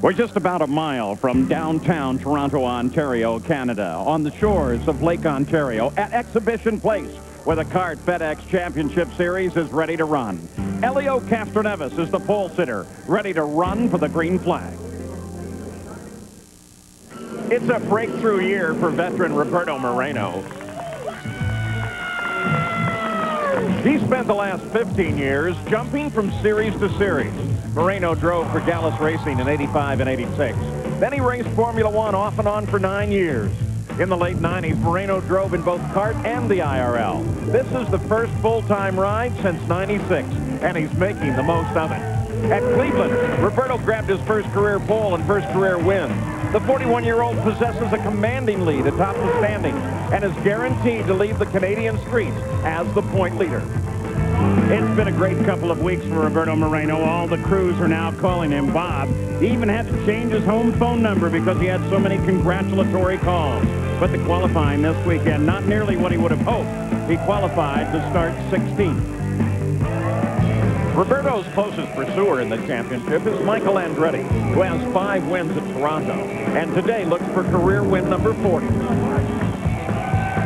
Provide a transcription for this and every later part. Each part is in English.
We're just about a mile from downtown Toronto, Ontario, Canada, on the shores of Lake Ontario at Exhibition Place, where the kart FedEx Championship Series is ready to run. Elio Castroneves is the pole sitter, ready to run for the green flag. It's a breakthrough year for veteran Roberto Moreno. He spent the last 15 years jumping from series to series. Moreno drove for Gallus Racing in '85 and '86. Then he raced Formula One off and on for 9 years. In the late '90s, Moreno drove in both kart and the IRL. This is the first full-time ride since '96, and he's making the most of it. At Cleveland, Roberto grabbed his first career pole and first career win. The 41-year-old possesses a commanding lead atop the standings and is guaranteed to leave the Canadian streets as the point leader. It's been a great couple of weeks for Roberto Moreno. All the crews are now calling him Bob. He even had to change his home phone number because he had so many congratulatory calls. But the qualifying this weekend, not nearly what he would have hoped. He qualified to start 16th. Roberto's closest pursuer in the championship is Michael Andretti, who has 5 wins at Toronto, and today looks for career win number 40.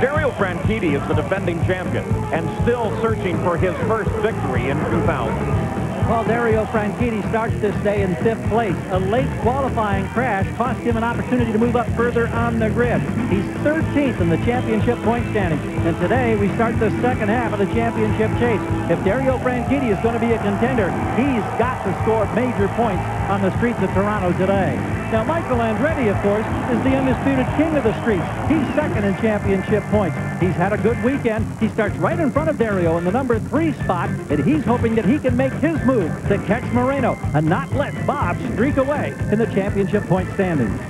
Dario Franchitti is the defending champion and still searching for his first victory in 2000. Well, Dario Franchitti starts this day in 5th place. A late qualifying crash cost him an opportunity to move up further on the grid. He's 13th in the championship point standing. And today we start the second half of the championship chase. If Dario Franchitti is going to be a contender, he's got to score major points on the streets of Toronto today. Now, Michael Andretti, of course, is the undisputed king of the streets. He's second in championship points. He's had a good weekend. He starts right in front of Dario in the number 3 spot, and he's hoping that he can make his move to catch Moreno and not let Bob streak away in the championship point standings.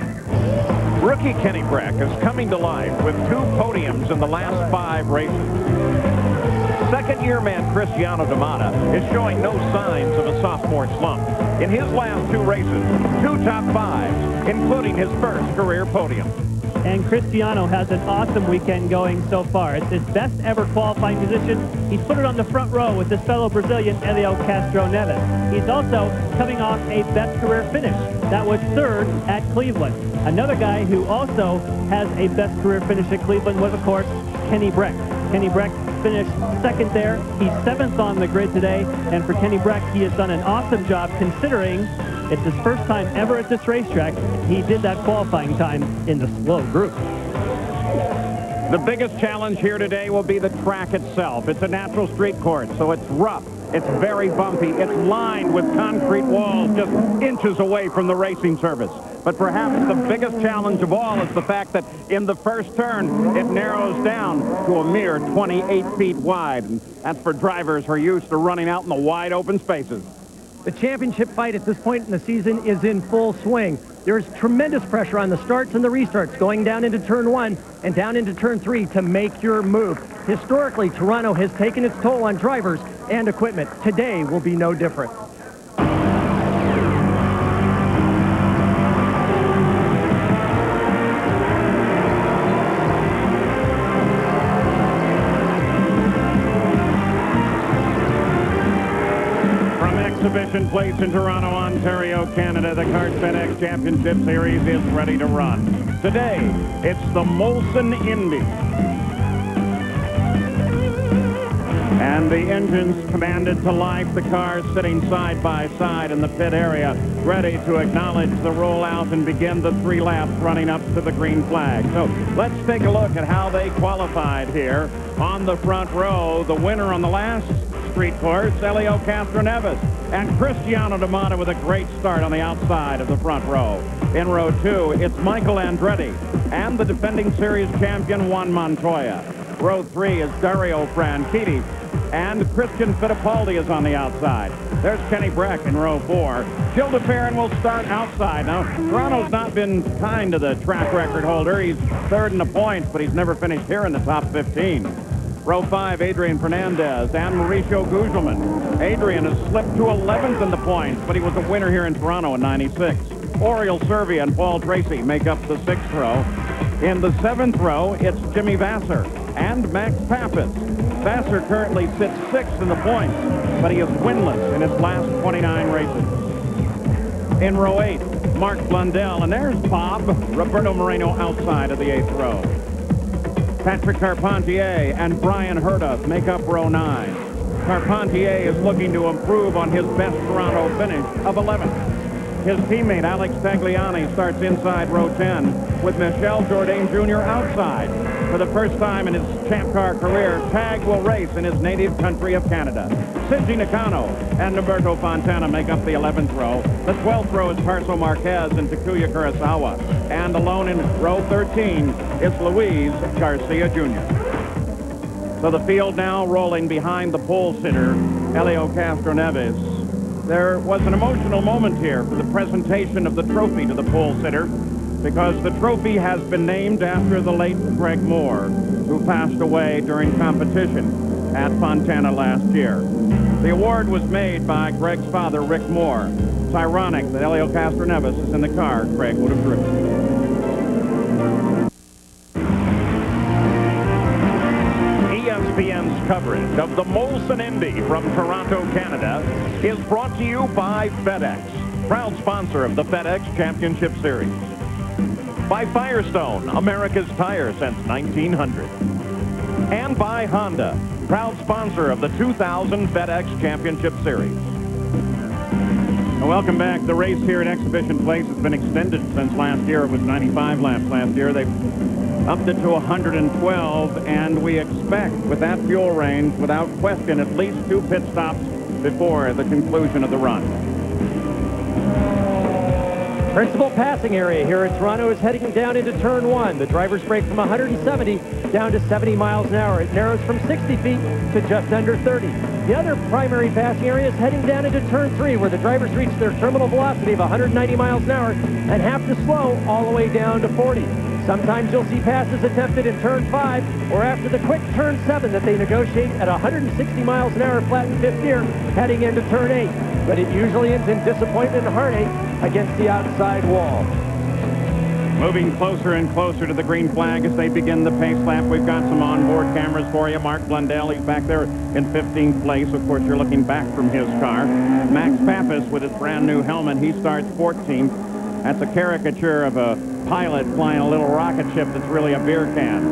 Rookie Kenny Breck is coming to life with 2 podiums in the last 5 races. Second-year man Cristiano D'Amata is showing no signs of a sophomore slump. In his last 2 races, 2 top 5s, including his first career podium. And Cristiano has an awesome weekend going so far. It's his best ever qualifying position. He's put it on the front row with his fellow Brazilian Elio Castroneves. He's also coming off a best career finish. That was 3rd at Cleveland. Another guy who also has a best career finish at Cleveland was, of course, Kenny Breck. Kenny Breck finished 2nd there. He's 7th on the grid today. And for Kenny Breck, he has done an awesome job considering it's his first time ever at this racetrack. He did that qualifying time in the slow group. The biggest challenge here today will be the track itself. It's a natural street course, so it's rough. It's very bumpy. It's lined with concrete walls just inches away from the racing surface. But perhaps the biggest challenge of all is the fact that in the first turn, it narrows down to a mere 28 feet wide. And that's for drivers who are used to running out in the wide open spaces. The championship fight at this point in the season is in full swing. There's tremendous pressure on the starts and the restarts going down into turn 1 and down into turn 3 to make your move. Historically, Toronto has taken its toll on drivers and equipment. Today will be no different. Exhibition Place in Toronto, Ontario, Canada. The kart FedEx Championship Series is ready to run. Today, it's the Molson Indy. And the engines commanded to life, the cars sitting side by side in the pit area, ready to acknowledge the rollout and begin the 3 laps running up to the green flag. So let's take a look at how they qualified here on the front row. The winner on the last street course, Elio Castroneves, and Cristiano D'Amata with a great start on the outside of the front row. In row 2, it's Michael Andretti and the defending series champion Juan Montoya. Row 3 is Dario Franchitti, and Christian Fittipaldi is on the outside. There's Kenny Breck in row 4. Gilles de Ferran will start outside. Now, Toronto's not been kind to the track record holder. He's 3rd in the points, but he's never finished here in the top 15. Row 5, Adrian Fernandez and Mauricio Gugelmin. Adrian has slipped to 11th in the points, but he was a winner here in Toronto in '96. Oriol Servia and Paul Tracy make up the 6th row. In the 7th row, it's Jimmy Vasser and Max Pappas. Vasser currently sits 6th in the points, but he is winless in his last 29 races. In row 8, Mark Blundell, and there's Bob. Roberto Moreno outside of the 8th row. Patrick Carpentier and Brian Herduff make up row 9. Carpentier is looking to improve on his best Toronto finish of 11th. His teammate Alex Tagliani starts inside row 10 with Michel Jourdain Jr. outside. For the first time in his Champ Car career, Tag will race in his native country of Canada. Shinji Nakano and Roberto Fontana make up the 11th row. The 12th row is Tarso Marquez and Takuya Kurosawa. And alone in row 13 is Luis Garcia Jr. So the field now rolling behind the pole sitter, Helio Castroneves. There was an emotional moment here for the presentation of the trophy to the pole sitter, because the trophy has been named after the late Greg Moore, who passed away during competition at Fontana last year. The award was made by Greg's father, Rick Moore. It's ironic that Helio Castroneves is in the car Greg would have driven. ESPN's coverage of the Molson Indy from Toronto, Canada is brought to you by FedEx, proud sponsor of the FedEx Championship Series. By Firestone, America's tire since 1900. And by Honda, proud sponsor of the 2000 FedEx Championship Series. Welcome back. The race here at Exhibition Place has been extended since last year. It was 95 laps last year. They've upped it to 112, and we expect, with that fuel range, without question, at least 2 pit stops before the conclusion of the run. Principal passing area here at Toronto is heading down into turn 1. The drivers break from 170 down to 70 miles an hour. It narrows from 60 feet to just under 30. The other primary passing area is heading down into turn 3, where the drivers reach their terminal velocity of 190 miles an hour and have to slow all the way down to 40. Sometimes you'll see passes attempted in turn 5 or after the quick turn 7 that they negotiate at 160 miles an hour flat in 5th gear heading into turn 8. But it usually ends in disappointment and heartache against the outside wall. Moving closer and closer to the green flag as they begin the pace lap. We've got some onboard cameras for you. Mark Blundell, he's back there in 15th place. Of course, you're looking back from his car. Max Pappas with his brand new helmet, he starts 14th. That's a caricature of a pilot flying a little rocket ship that's really a beer can.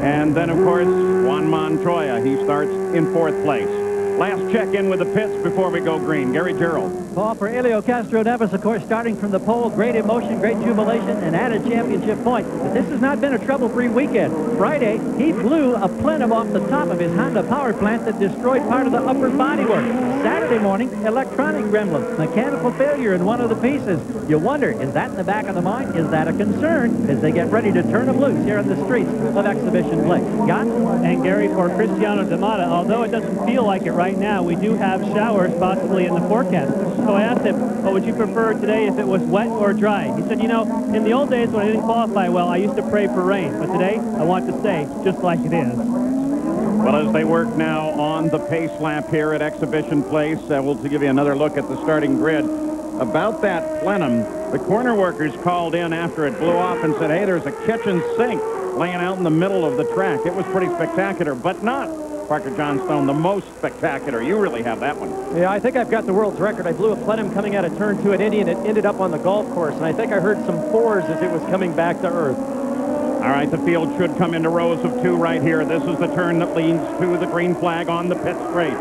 And then, of course, Juan Montoya, he starts in 4th place. Last check-in with the pits before we go green. Gary Gerald. Paul, for Helio Castroneves, of course, starting from the pole, great emotion, great jubilation, and added championship point. But this has not been a trouble-free weekend. Friday, he blew a plenum off the top of his Honda power plant that destroyed part of the upper bodywork. Saturday morning, electronic gremlin, mechanical failure in one of the pieces. You wonder, is that in the back of the mind? Is that a concern as they get ready to turn them loose here in the streets of Exhibition Place? Scott? And Gary, for Cristiano D'Amata, although it doesn't feel like it right now, we do have showers possibly in the forecast. So I asked him, what would you prefer today if it was wet or dry? He said, you know, in the old days when I didn't qualify well, I used to pray for rain. But today, I want to stay just like it is. Well, as they work now on the pace lap here at Exhibition Place, we'll give you another look at the starting grid. About that plenum, the corner workers called in after it blew off and said, hey, there's a kitchen sink laying out in the middle of the track. It was pretty spectacular, but not, Parker Johnstone, the most spectacular. You really have that one. Yeah, I think I've got the world's record. I blew a plenum coming out of turn 2 at Indy, and it ended up on the golf course, and I think I heard some 4s as it was coming back to earth. All right, the field should come into rows of 2 right here. This is the turn that leads to the green flag on the pit straight.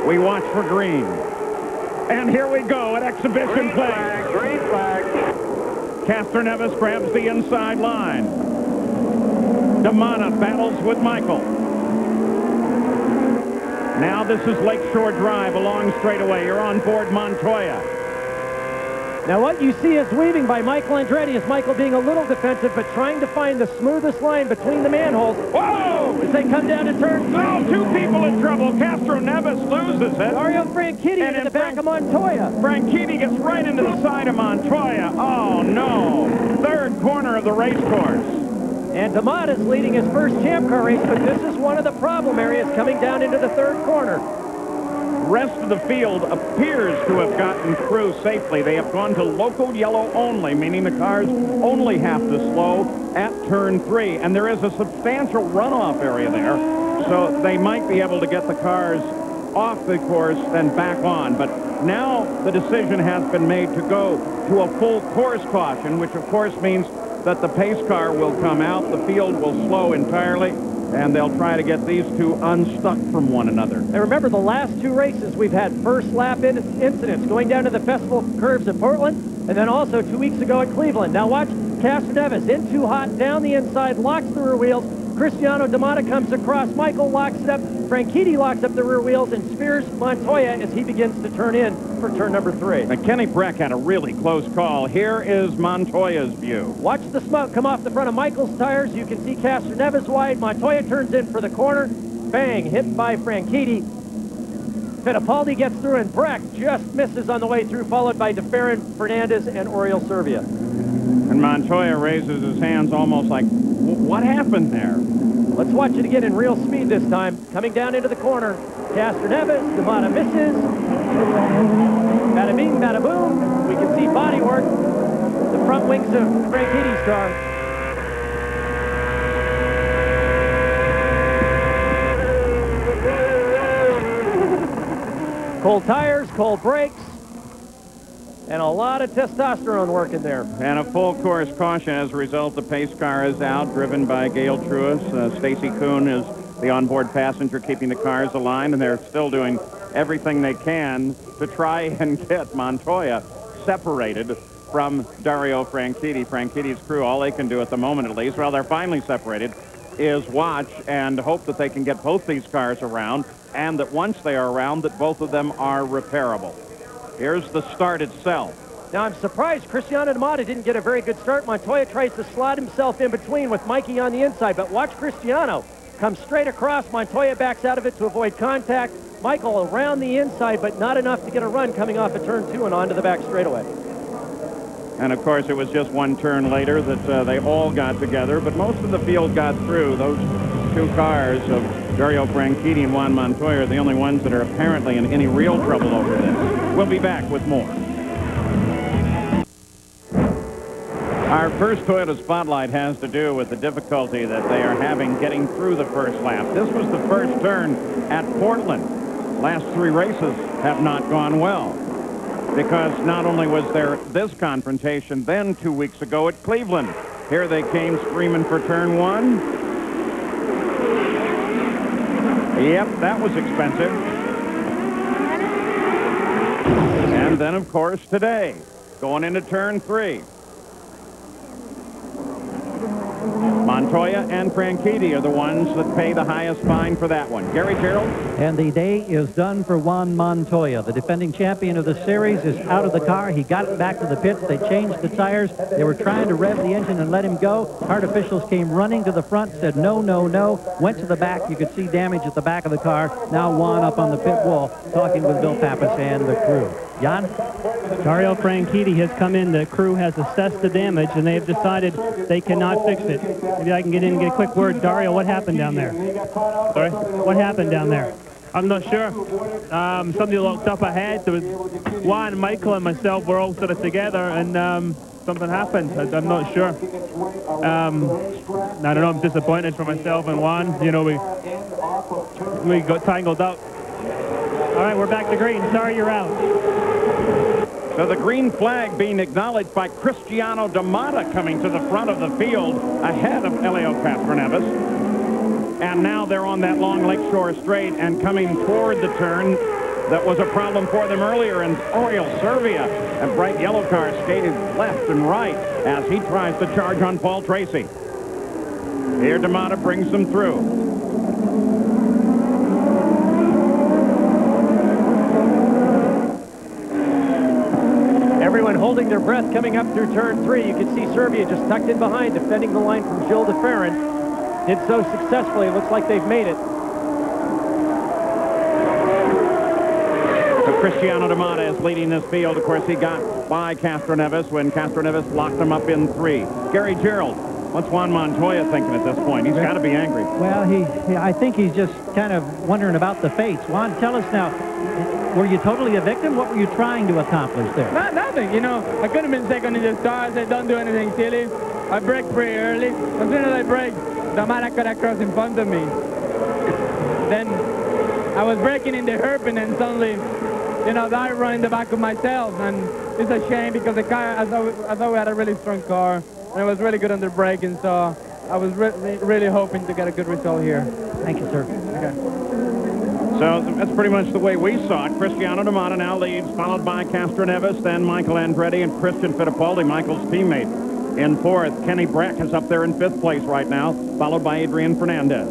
We watch for green. And here we go at Exhibition Place. Green flag. Castroneves grabs the inside line. D'Amata battles with Michael. Now this is Lakeshore Drive, a long straightaway. You're on board Montoya. Now what you see is weaving by Michael Andretti is Michael being a little defensive, but trying to find the smoothest line between the manholes. Whoa! As they come down to turn 3. Oh, 2 people in trouble. Castroneves loses it. Mario Franchitti And into the back of Montoya. Franchitti gets right into the side of Montoya. Oh, no. 3rd corner of the race course. And D'Amata's leading his first Champ Car race, but this is one of the problem areas coming down into the 3rd corner. Rest of the field appears to have gotten through safely. They have gone to local yellow only, meaning the cars only have to slow at turn 3. And there is a substantial runoff area there, so they might be able to get the cars off the course, then back on. But now the decision has been made to go to a full course caution, which of course means that the pace car will come out, the field will slow entirely, and they'll try to get these two unstuck from one another. And remember, the last two races, we've had first lap incidents going down to the Festival Curves at Portland, and then also 2 weeks ago at Cleveland. Now watch Castroneves in too hot, down the inside, locks the rear wheels. Cristiano D'Amata comes across. Michael locks it up. Franchitti locks up the rear wheels and spears Montoya as he begins to turn in for turn number 3. And Kenny Breck had a really close call. Here is Montoya's view. Watch the smoke come off the front of Michael's tires. You can see Castroneves wide. Montoya turns in for the corner. Bang, hit by Franchitti. Fittipaldi gets through, and Breck just misses on the way through, followed by DeFerrin, Fernandez, and Oriol Servia. And Montoya raises his hands almost like, what happened there? Let's watch it again in real speed this time. Coming down into the corner. Castroneves, D'Amata misses. Bada bing, bada boom. We can see bodywork. The front wings of Franchitti's car. Cold tires, cold brakes, and a lot of testosterone working there. And a full course caution as a result. The pace car is out, driven by Gail Truis. Stacy Kuhn is the onboard passenger, keeping the cars aligned, and they're still doing everything they can to try and get Montoya separated from Dario Franchitti. Franchitti's crew, all they can do at the moment at least, well, they're finally separated, is watch and hope that they can get both these cars around, and that once they are around, that both of them are repairable. Here's the start itself. Now, I'm surprised Cristiano D'Amata didn't get a very good start. Montoya tries to slot himself in between with Mikey on the inside, but watch Cristiano come straight across. Montoya backs out of it to avoid contact. Michael around the inside, but not enough to get a run coming off of turn 2 and onto the back straightaway. And, of course, it was just one turn later that they all got together, but most of the field got through. Those two cars of Dario Franchitti and Juan Montoya are the only ones that are apparently in any real trouble over this. We'll be back with more. Our first Toyota Spotlight has to do with the difficulty that they are having getting through the first lap. This was the first turn at Portland. Last 3 races have not gone well, because not only was there this confrontation then 2 weeks ago at Cleveland. Here they came screaming for turn 1. Yep, that was expensive. And then, of course, today, going into turn 3. Montoya and Franchitti are the ones that pay the highest fine for that one. Gary Gerald? And the day is done for Juan Montoya. The defending champion of the series is out of the car. He got it back to the pits. They changed the tires. They were trying to rev the engine and let him go. Hard officials came running to the front, said no, no, no. Went to the back. You could see damage at the back of the car. Now Juan up on the pit wall talking with Bill Pappas and the crew. Jan? Dario Franchitti has come in. The crew has assessed the damage, and they have decided they cannot fix it. Maybe I can get in and get a quick word. Dario, what happened down there? Sorry? What happened down there? I'm not sure. Somebody locked up ahead. There was Juan, Michael, and myself were all sort of together, and something happened. I'm not sure. I don't know. I'm disappointed for myself and Juan. You know, we got tangled up. All right, we're back to green. Sorry, you're out. So the green flag being acknowledged by Cristiano D'Amata coming to the front of the field ahead of Helio Castroneves. And now they're on that long Lakeshore straight and coming toward the turn that was a problem for them earlier. And Oriol Servia, a bright yellow car, skated left and right as he tries to charge on Paul Tracy. Here D'Amata brings them through. Everyone holding their breath coming up through turn 3. You can see Servia just tucked in behind, defending the line from Gilles DeFerrin. Did so successfully. It looks like they've made it. So Cristiano D'Amata is leading this field. Of course, he got by Castroneves when Castroneves locked him up in 3. Gary Gerald, what's Juan Montoya thinking at this point? He's got to be angry. Well, I think he's just kind of wondering about the fates. Juan, tell us now, were you totally a victim? What were you trying to accomplish there? Nothing. You know, I could have been second in the stars. I don't do anything silly. I braked pretty early. As soon as I braked, D'Amata got across in front of me. Then I was braking in the hairpin, and suddenly, you know, I run in the back of myself, and it's a shame because the car, I thought we had a really strong car, and it was really good under braking, so I was really hoping to get a good result here. Thank you, sir. Okay. So that's pretty much the way we saw it. Cristiano D'Amato now leads, followed by Castroneves, then Michael Andretti and Christian Fittipaldi, Michael's teammate, in fourth. Kenny Brack is up there in fifth place right now, followed by Adrian Fernandez.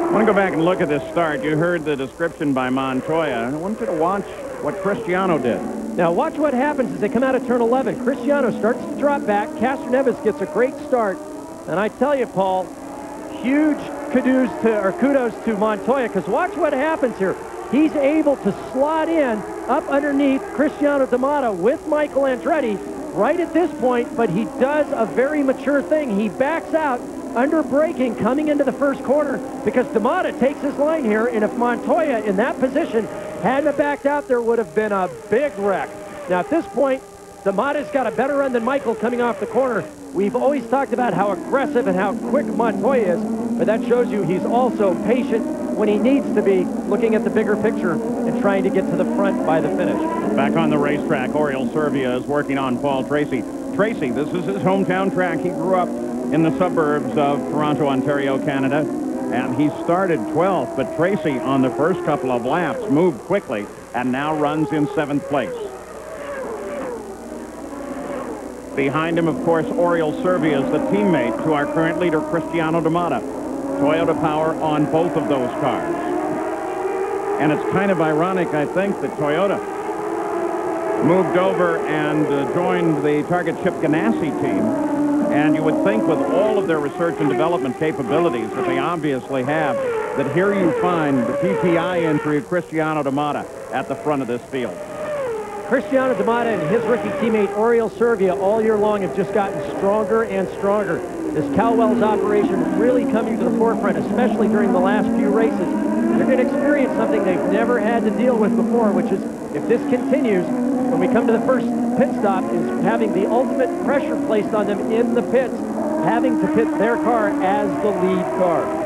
I want to go back and look at this start. You heard the description by Montoya. I want you to watch what Cristiano did. Now watch what happens as they come out of turn 11. Cristiano starts to drop back. Castroneves gets a great start. And I tell you, Paul, huge kudos to Montoya, because watch what happens here. He's able to slot in up underneath Cristiano D'Amato with Michael Andretti right at this point, but he does a very mature thing. He backs out under braking coming into the first corner because D'Amato takes his line here, and if Montoya in that position hadn't backed out, there would have been a big wreck. Now at this point, D'Amato's got a better run than Michael coming off the corner. We've always talked about how aggressive and how quick Montoya is, but that shows you he's also patient when he needs to be, looking at the bigger picture and trying to get to the front by the finish. Back on the racetrack, Oriol Servia is working on Paul Tracy. Tracy, this is his hometown track. He grew up in the suburbs of Toronto, Ontario, Canada, and he started 12th, but Tracy on the first couple of laps moved quickly and now runs in 7th place. Behind him, of course, Oriol Servia is the teammate to our current leader, Cristiano D'Amato. Toyota power on both of those cars. And it's kind of ironic, I think, that Toyota moved over and joined the Target Chip Ganassi team. And you would think with all of their research and development capabilities that they obviously have, that here you find the PPI entry of Cristiano D'Amato at the front of this field. Cristiano D'Amato and his rookie teammate Oriol Servia all year long have just gotten stronger and stronger. This Calwell's operation really coming to the forefront, especially during the last few races. They're going to experience something they've never had to deal with before, which is, if this continues, when we come to the first pit stop, is having the ultimate pressure placed on them in the pits, having to pit their car as the lead car.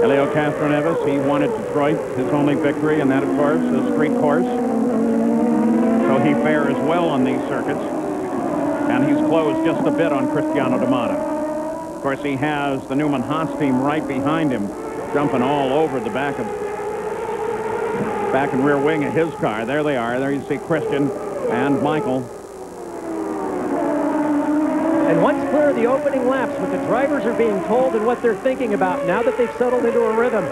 Helio Castroneves, he won at Detroit, his only victory, and that, of course, is a street course. So he fares well on these circuits. And he's closed just a bit on Cristiano D'Amato. Of course, he has the Newman Haas team right behind him, jumping all over the back and rear wing of his car. There they are. There you see Christian and Michael. And once clear of the opening laps, what the drivers are being told and what they're thinking about now that they've settled into a rhythm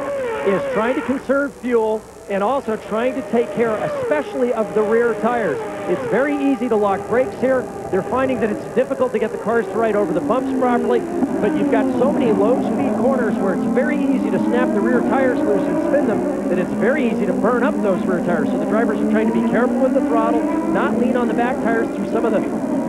is trying to conserve fuel and also trying to take care especially of the rear tires. It's very easy to lock brakes here. They're finding that it's difficult to get the cars to ride over the bumps properly, but you've got so many low-speed corners where it's very easy to snap the rear tires loose and spin them that it's very easy to burn up those rear tires. So the drivers are trying to be careful with the throttle, not lean on the back tires through some of the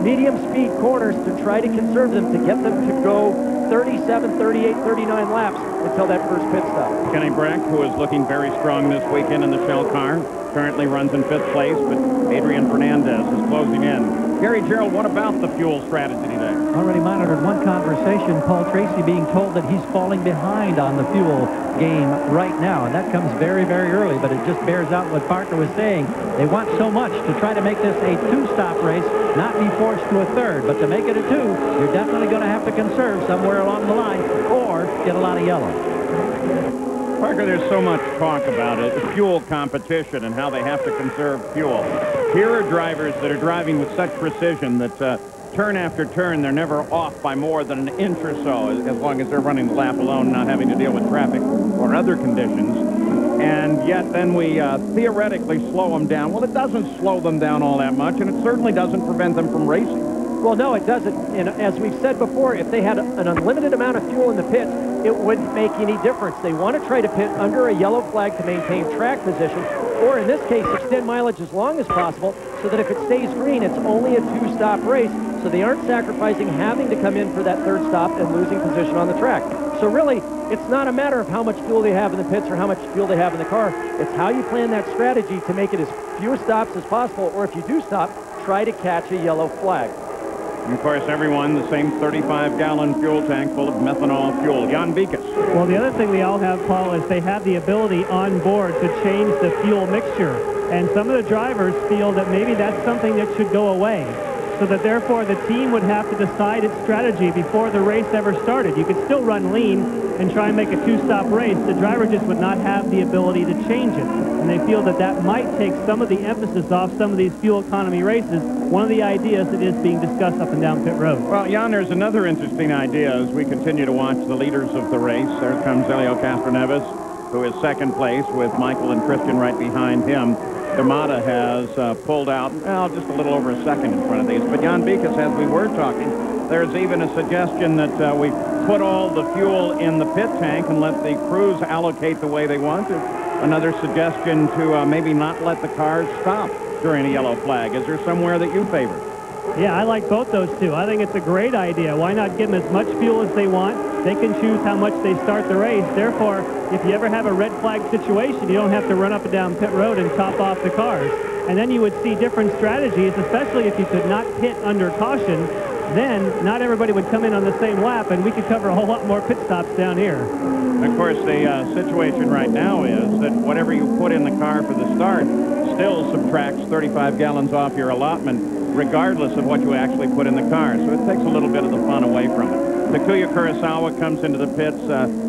medium-speed corners to try to conserve them, to get them to go 37, 38, 39 laps until that first pit stop. Kenny Brack, who is looking very strong this weekend in the Shell car, currently runs in 5th place, but Adrian Fernandez is closing in. Gary Gerald, what about the fuel strategy today? Already monitored one conversation, Paul Tracy being told that he's falling behind on the fuel game right now, and that comes very, very early, but it just bears out what Parker was saying. They want so much to try to make this a two-stop race, not be forced to a third, but to make it a two, you're definitely going to have to conserve somewhere along the line or get a lot of yellow. Parker, there's so much talk about it, fuel competition and how they have to conserve fuel. Here are drivers that are driving with such precision that turn after turn, they're never off by more than an inch or so, as long as they're running the lap alone, not having to deal with traffic or other conditions. And yet then we theoretically slow them down. Well, it doesn't slow them down all that much, and it certainly doesn't prevent them from racing. Well, no, it doesn't. And as we've said before, if they had an unlimited amount of fuel in the pits, it wouldn't make any difference. They want to try to pit under a yellow flag to maintain track position, or in this case, extend mileage as long as possible, so that if it stays green, it's only a two-stop race, so they aren't sacrificing having to come in for that third stop and losing position on the track. So really, it's not a matter of how much fuel they have in the pits or how much fuel they have in the car. It's how you plan that strategy to make it as few stops as possible, or if you do stop, try to catch a yellow flag. And, of course, everyone the same 35-gallon fuel tank full of methanol fuel. Jan Beekes. Well, the other thing we all have, Paul, is they have the ability on board to change the fuel mixture. And some of the drivers feel that maybe that's something that should go away, so that therefore the team would have to decide its strategy before the race ever started. You could still run lean and try and make a two-stop race. The driver just would not have the ability to change it. And they feel that that might take some of the emphasis off some of these fuel economy races, one of the ideas that is being discussed up and down pit road. Well, Jan, there's another interesting idea as we continue to watch the leaders of the race. There comes Helio Castroneves, who is second place with Michael and Christian right behind him. D'Amata has pulled out, well, just a little over a second in front of these. But Jan Beekes, as we were talking, there's even a suggestion that we put all the fuel in the pit tank and let the crews allocate the way they want to. Another suggestion to maybe not let the cars stop during a yellow flag. Is there somewhere that you favor? Yeah, I like both those two. I think it's a great idea. Why not give them as much fuel as they want? They can choose how much they start the race. Therefore, if you ever have a red flag situation, you don't have to run up and down pit road and top off the cars. And then you would see different strategies, especially if you could not pit under caution. Then not everybody would come in on the same lap, and we could cover a whole lot more pit stops down here. Of course, the situation right now is that whatever you put in the car for the start still subtracts 35 gallons off your allotment, regardless of what you actually put in the car. So it takes a little bit of the fun away from it. Takuya Kurosawa comes into the pits.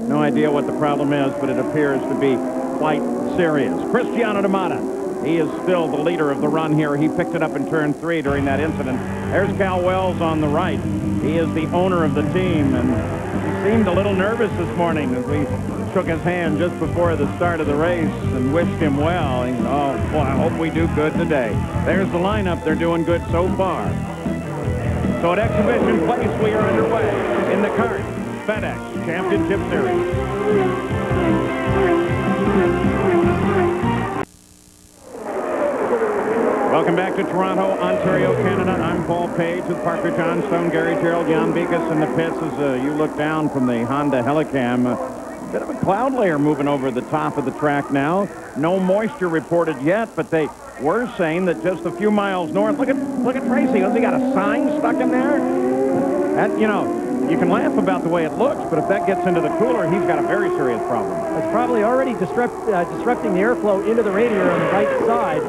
No idea what the problem is, but it appears to be quite serious. Cristiano D'Amata, he is still the leader of the run here. He picked it up in turn 3 during that incident. There's Cal Wells on the right. He is the owner of the team, and he seemed a little nervous this morning as we shook his hand just before the start of the race and wished him well. He said, oh, boy, I hope we do good today. There's the lineup. They're doing good so far. So at exhibition place, we are underway in the current FedEx Championship Series. Welcome back to Toronto, Ontario, Canada. I'm Paul Page with Parker Johnstone, Gary Gerald, Jan Beekes in the pits as you look down from the Honda Helicam. A bit of a cloud layer moving over the top of the track now. No moisture reported yet, but they were saying that just a few miles north. Look at Tracy. Has he got a sign stuck in there? That, you know, you can laugh about the way it looks, but if that gets into the cooler, he's got a very serious problem. It's probably already disrupting the airflow into the radiator on the right side.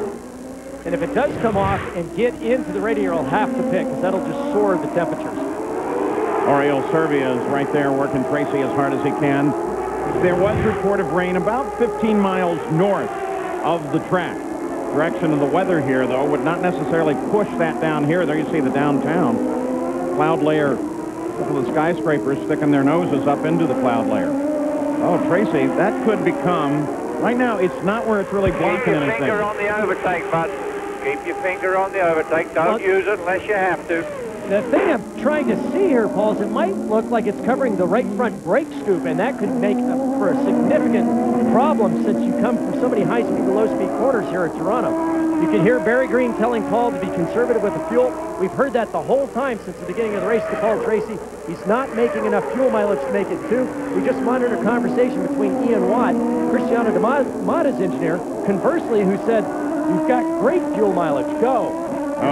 And if it does come off and get into the radiator, he'll have to pick, because that'll just soar the temperatures. Oriole Servia is right there working Tracy as hard as he can. There was report of rain about 15 miles north of the track. Direction of the weather here, though, would not necessarily push that down here. There you see the downtown. Cloud layer, a couple of skyscrapers sticking their noses up into the cloud layer. Oh, Tracy, that could become... Right now, it's not where it's really blocking anything. Keep your finger on the overtake button. Keep your finger on the overtake. Don't use it unless you have to. The thing I'm trying to see here, Paul, is it might look like it's covering the right front brake scoop, and that could make for a significant problem since you come from so many high-speed to low-speed corners here at Toronto. You can hear Barry Green telling Paul to be conservative with the fuel. We've heard that the whole time since the beginning of the race to Paul Tracy. He's not making enough fuel mileage to make it 2. We just monitored a conversation between Ian Watt, Cristiano D'Amata's engineer, conversely, who said, you've got great fuel mileage, go.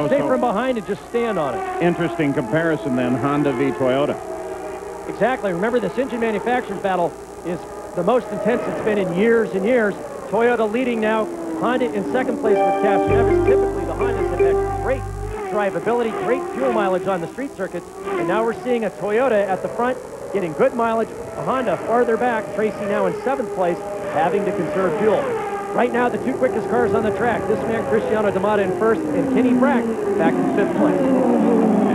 Stay from behind and just stand on it. Interesting comparison then, Honda v. Toyota. Exactly. Remember, this engine manufacturers battle is the most intense it's been in years and years. Toyota leading now, Honda in second place with Castroneves. Typically, the Hondas have had great drivability, great fuel mileage on the street circuits, and now we're seeing a Toyota at the front getting good mileage, a Honda farther back, Tracy now in 7th place, having to conserve fuel. Right now, the 2 quickest cars on the track, this man, Cristiano D'Amata, in 1st, and Kenny Brack back in 5th place.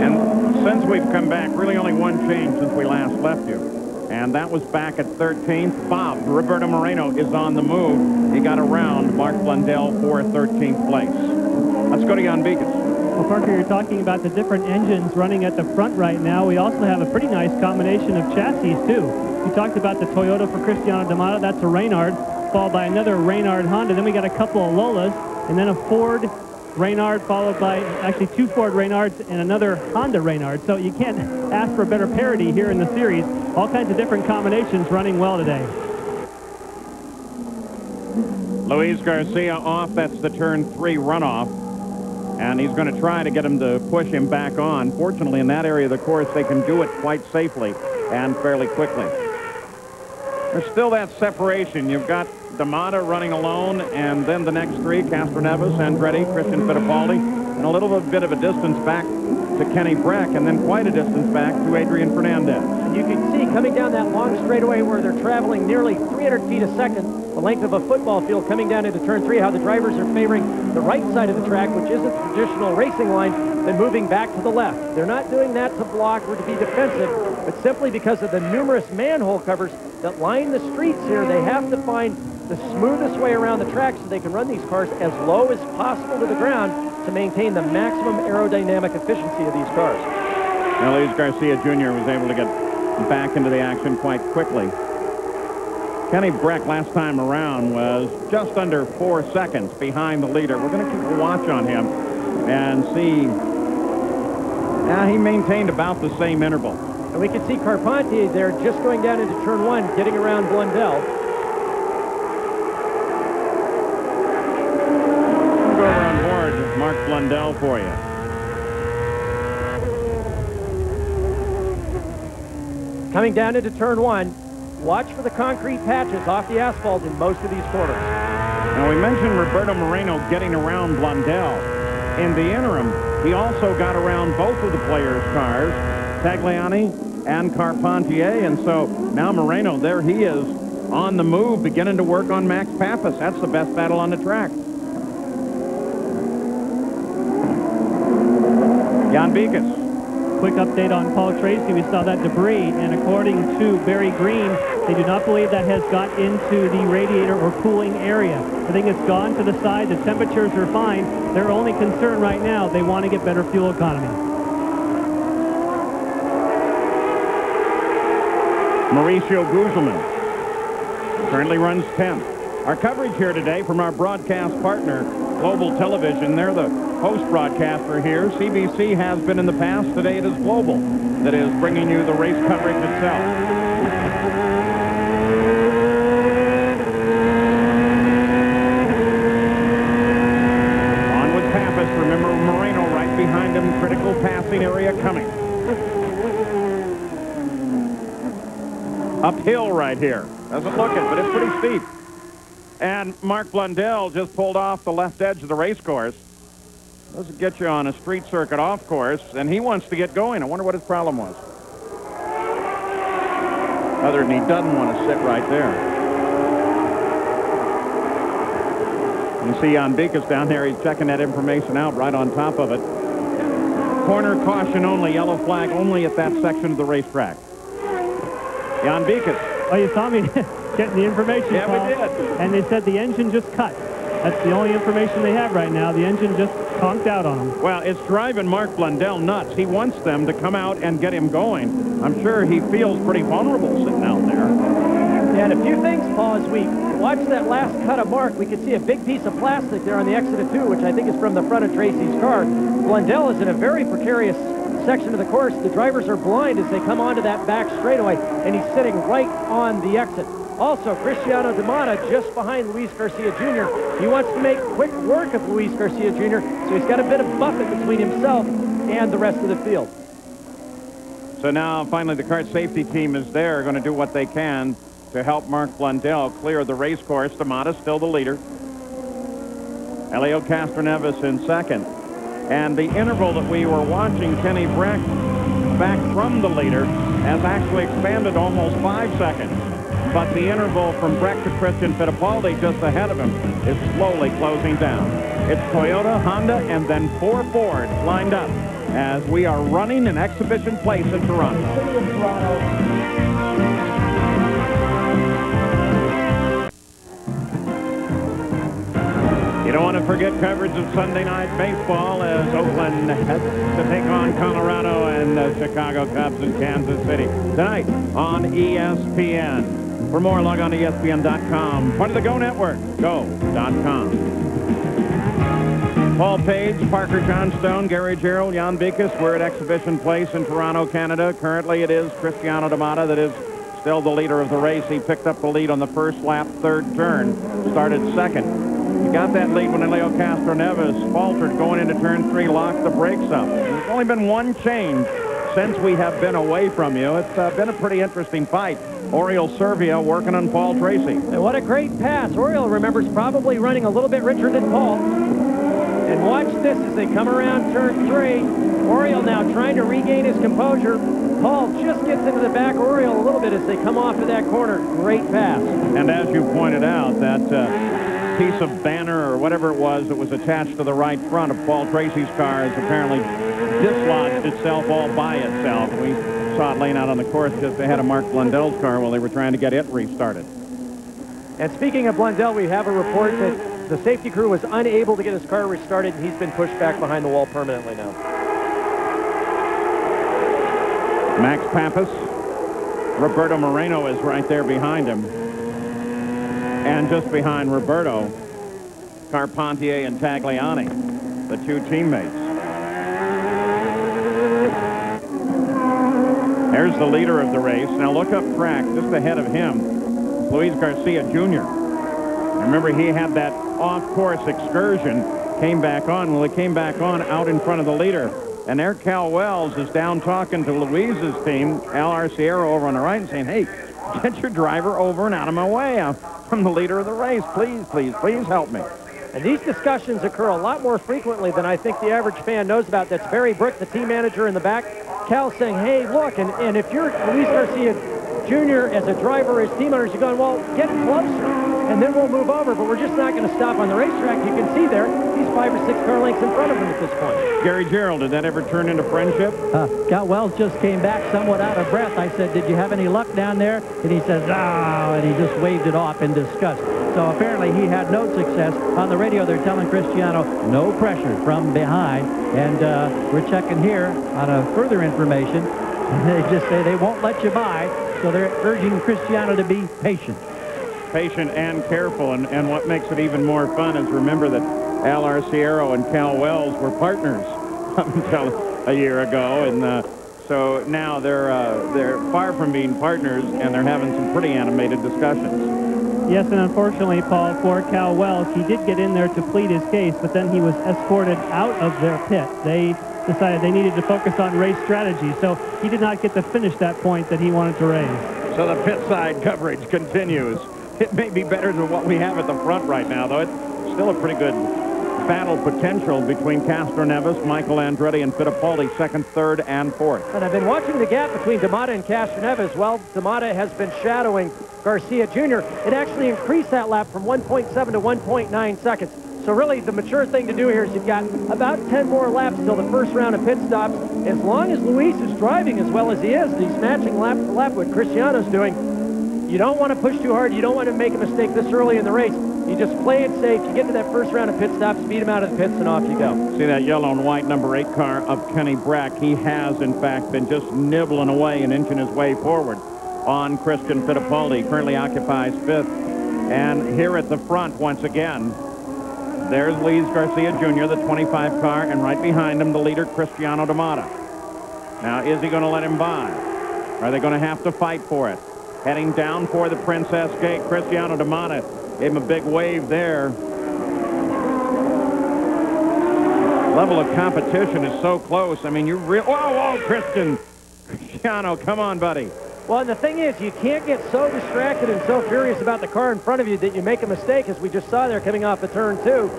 And since we've come back, really only one change since we last left you. And that was back at 13th. Bob, Roberto Moreno is on the move. He got around Mark Blundell for 13th place. Let's go to Jan Beekes. Well, Parker, you're talking about the different engines running at the front right now. We also have a pretty nice combination of chassis, too. You talked about the Toyota for Cristiano D'Amata. That's a Reynard, followed by another Reynard Honda. Then we got a couple of Lolas, and then a Ford Reynard, followed by actually 2 Ford Reynards and another Honda Reynard. So you can't ask for a better parity here in the series. All kinds of different combinations running well today. Luis Garcia off. That's the turn 3 runoff. And he's going to try to get him to push him back on. Fortunately, in that area of the course, they can do it quite safely and fairly quickly. There's still that separation. You've got D'Amata running alone, and then the next three, Castroneves, Andretti, Christian Fittipaldi, and a little bit of a distance back to Kenny Breck, and then quite a distance back to Adrian Fernandez. And you can see coming down that long straightaway where they're traveling nearly 300 feet a second, the length of a football field coming down into turn 3, how the drivers are favoring the right side of the track, which isn't the traditional racing line, then moving back to the left. They're not doing that to block or to be defensive, but simply because of the numerous manhole covers that line the streets here. They have to find the smoothest way around the track so they can run these cars as low as possible to the ground to maintain the maximum aerodynamic efficiency of these cars. Well, Luis Garcia Jr. was able to get back into the action quite quickly. Kenny Breck last time around was just under 4 seconds behind the leader. We're going to keep a watch on him and see. He maintained about the same interval. And we can see Carpentier there just going down into turn 1, getting around Blundell. We'll go over on board with Mark Blundell for you. Coming down into turn 1, watch for the concrete patches off the asphalt in most of these corners. Now, we mentioned Roberto Moreno getting around Blundell. In the interim, he also got around both of the players' cars, Tagliani and Carpentier, and so now Moreno, there he is on the move, beginning to work on Max Pappas. That's the best battle on the track. Jan Beekes. Quick update on Paul Tracy. We saw that debris, and according to Barry Green, they do not believe that has got into the radiator or cooling area. I think it's gone to the side. The temperatures are fine. Their only concern right now, they want to get better fuel economy. Mauricio Guzman currently runs 10th. Our coverage here today from our broadcast partner, Global Television. They're the host broadcaster here. CBC has been in the past. Today it is Global that is bringing you the race coverage itself. On with Pappas. Remember Moreno right behind him. Critical passing area coming. Uphill right here. Doesn't look it, but it's pretty steep. And Mark Blundell just pulled off the left edge of the race course. Doesn't get you on a street circuit off course, and he wants to get going. I wonder what his problem was. Other than he doesn't want to sit right there. You see Jan Beekes down there. He's checking that information out right on top of it. Corner caution only, yellow flag only at that section of the racetrack. Jan Beekes. Oh, you saw me getting the information, Yeah, Paul. we did. And they said the engine just cut. That's the only information they have right now. The engine just conked out on him. Well, it's driving Mark Blundell nuts. He wants them to come out and get him going. I'm sure he feels pretty vulnerable sitting out there. Yeah, and a few things, Paul, as we watch that last cut of Mark, we could see a big piece of plastic there on the exit of 2, which I think is from the front of Tracy's car. Blundell is in a very precarious section of the course. The drivers are blind as they come onto that back straightaway, and he's sitting right on the exit. Also, Cristiano D'Amata just behind Luis Garcia Jr. He wants to make quick work of Luis Garcia Jr., so he's got a bit of buffet between himself and the rest of the field. So now, finally, the kart safety team is there, going to do what they can to help Mark Blundell clear the race course. D'Amata still the leader. Elio Castroneves in second. And the interval that we were watching Kenny Breck back from the leader has actually expanded almost 5 seconds. But the interval from Breck to Christian Fittipaldi just ahead of him is slowly closing down. It's Toyota, Honda, and then 4 Fords lined up as we are running an exhibition place in Toronto. You don't want to forget coverage of Sunday night baseball as Oakland heads to take on Colorado and the Chicago Cubs in Kansas City tonight on ESPN. For more, log on to ESPN.com. Part of the Go Network, go.com. Paul Page, Parker Johnstone, Gary Gerald, Jan Beekes. We're at Exhibition Place in Toronto, Canada. Currently, it is Cristiano D'Amata that is still the leader of the race. He picked up the lead on the first lap, third turn, started second. He got that lead when Leo Castroneves faltered going into turn 3, locked the brakes up. There's only been one change since we have been away from you. It's been a pretty interesting fight. Oriole Servia working on Paul Tracy. And what a great pass. Oriole, remembers, probably running a little bit richer than Paul. And watch this as they come around turn 3. Oriole now trying to regain his composure. Paul just gets into the back of Oriole a little bit as they come off of that corner. Great pass. And as you pointed out, that piece of banner or whatever it was that was attached to the right front of Paul Tracy's car has apparently dislodged itself all by itself. We saw it laying out on the course just ahead of Mark Blundell's car while they were trying to get it restarted. And speaking of Blundell, we have a report that the safety crew was unable to get his car restarted, and he's been pushed back behind the wall permanently now. Max Pappas, Roberto Moreno is right there behind him. And just behind Roberto, Carpentier and Tagliani, the two teammates. There's the leader of the race. Now look up track, just ahead of him, Luis Garcia Jr. Remember, he had that off-course excursion, came back on. Well, he came back on out in front of the leader. And there Cal Wells is down talking to Luis's team, Al Arciero over on the right, and saying, hey, get your driver over and out of my way. I'm the leader of the race. Please, please, please help me. And these discussions occur a lot more frequently than I think the average fan knows about. That's Barry Brick, the team manager in the back. Cal saying, hey, look, and if you're Luis Garcia Jr. as a driver, as team owners, you're going, well, get closer, and then we'll move over, but we're just not going to stop on the racetrack. You can see there, he's 5 or 6 car lengths in front of him at this point. Gary Gerald, did that ever turn into friendship? Scott Wells just came back somewhat out of breath. I said, did you have any luck down there? And he says, no, and he just waved it off in disgust. So apparently he had no success. On the radio, they're telling Cristiano, no pressure from behind. And we're checking here on a further information. They just say they won't let you by. So they're urging Cristiano to be patient. Patient and careful. And what makes it even more fun is remember that Al Arciero and Cal Wells were partners up until a year ago. And so now they're far from being partners, and they're having some pretty animated discussions. Yes, and unfortunately, Paul, for Cal Wells, he did get in there to plead his case, but then he was escorted out of their pit. They decided they needed to focus on race strategy, so he did not get to finish that point that he wanted to raise. So the pit side coverage continues. It may be better than what we have at the front right now, though. It's still a pretty good battle potential between Castroneves, Michael Andretti, and Fittipaldi, second, third, and fourth. And I've been watching the gap between D'Amata and Castroneves. Well, D'Amata has been shadowing Garcia Jr. It actually increased that lap from 1.7 to 1.9 seconds. So really, the mature thing to do here is you've got about 10 more laps till the first round of pit stops. As long as Luis is driving as well as he is, and he's matching lap for lap what Cristiano's doing, you don't want to push too hard. You don't want to make a mistake this early in the race. You just play it safe. You get to that first round of pit stops, beat him out of the pits, and off you go. See that yellow and white number 8 car of Kenny Brack. He has, in fact, been just nibbling away and inching his way forward on Christian Fittipaldi. Currently occupies 5th. And here at the front, once again, there's Luis Garcia Jr., the 25 car, and right behind him, the leader, Cristiano D'Amata. Now, is he going to let him by? Are they going to have to fight for it? Heading down for the Princess Gate, Cristiano D'Amata gave him a big wave there. Level of competition is so close. I mean, you really... Whoa, Cristiano, come on, buddy. Well, and the thing is, you can't get so distracted and so furious about the car in front of you that you make a mistake, as we just saw there coming off the turn 2.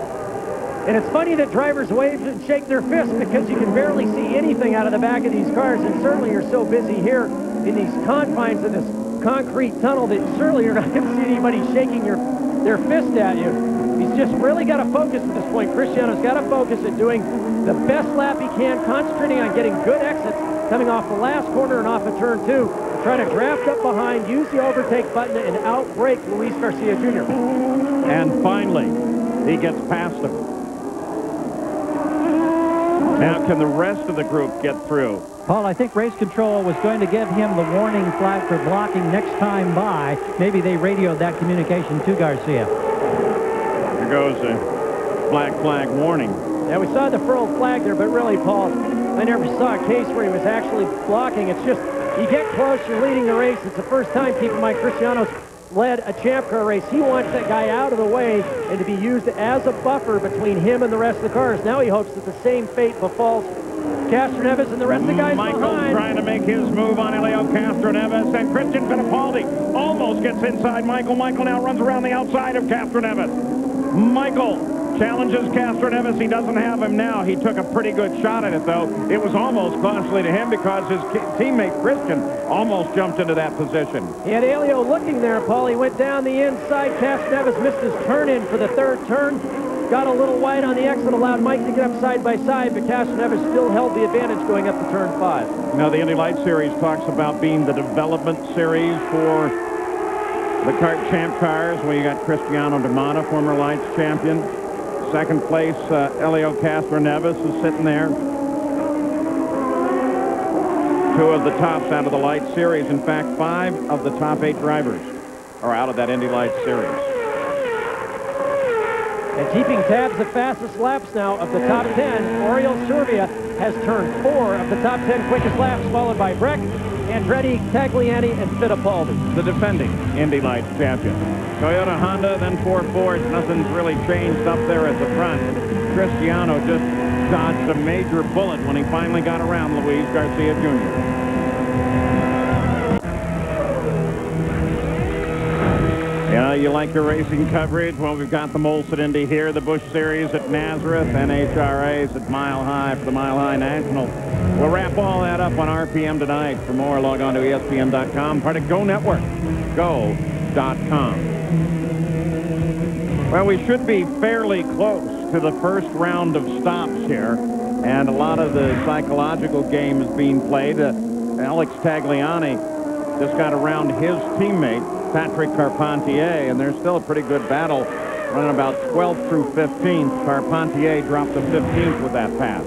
And it's funny that drivers wave and shake their fists because you can barely see anything out of the back of these cars, and certainly you're so busy here in these confines of this concrete tunnel that certainly you're not going to see anybody shaking their fist at you. He's just really got to focus at this point. Cristiano's got to focus at doing the best lap he can, concentrating on getting good exits, coming off the last corner and off of turn 2, trying to draft up behind, use the overtake button, and outbrake Luis Garcia Jr. And finally, he gets past him. Now, can the rest of the group get through? Paul, I think race control was going to give him the warning flag for blocking next time by. Maybe they radioed that communication to Garcia. Here goes a black flag warning. Yeah, we saw the furled flag there, but really, Paul, I never saw a case where he was actually blocking. It's just, you get close, you're leading the race. It's the first time, keep in mind, Cristiano's led a champ car race. He wants that guy out of the way and to be used as a buffer between him and the rest of the cars. Now he hopes that the same fate befalls Castroneves and the rest of the guys Michael behind. trying to make his move on Elio Castroneves, and Christian Fittipaldi almost gets inside Michael. Michael now runs around the outside of Castroneves. Michael challenges Castroneves. He doesn't have him now. He took a pretty good shot at it, though. It was almost costly to him because his teammate Christian almost jumped into that position. He had Elio looking there, Paul. He went down the inside. Castroneves missed his turn-in for the third turn. Got a little wide on the exit, allowed Mike to get up side by side, but Castroneves still held the advantage going up to turn 5. Now, the Indy Light Series talks about being the development series for the kart champ cars, where you got Cristiano D'Amata, former Lights champion. Second place, Elio Castroneves is sitting there. 2 of the tops out of the Light Series. In fact, 5 of the top 8 drivers are out of that Indy Light Series. And keeping tabs the fastest laps now of the top 10, Oriol Servia has turned 4 of the top 10 quickest laps, followed by Breck, Andretti, Tagliani, and Fittipaldi. The defending Indy Lights champion. Toyota, Honda, then 4 Fords. Nothing's really changed up there at the front. Cristiano just dodged a major bullet when he finally got around Luis Garcia Jr. Yeah, you like your racing coverage? Well, we've got the Molson Indy here, the Busch Series at Nazareth, NHRA's at Mile High for the Mile High National. We'll wrap all that up on RPM tonight. For more, log on to ESPN.com, part of Go Network, go.com. Well, we should be fairly close to the first round of stops here, and a lot of the psychological game is being played. Alex Tagliani just got around his teammate, Patrick Carpentier, and there's still a pretty good battle running about 12th through 15th. Carpentier dropped to 15th with that pass.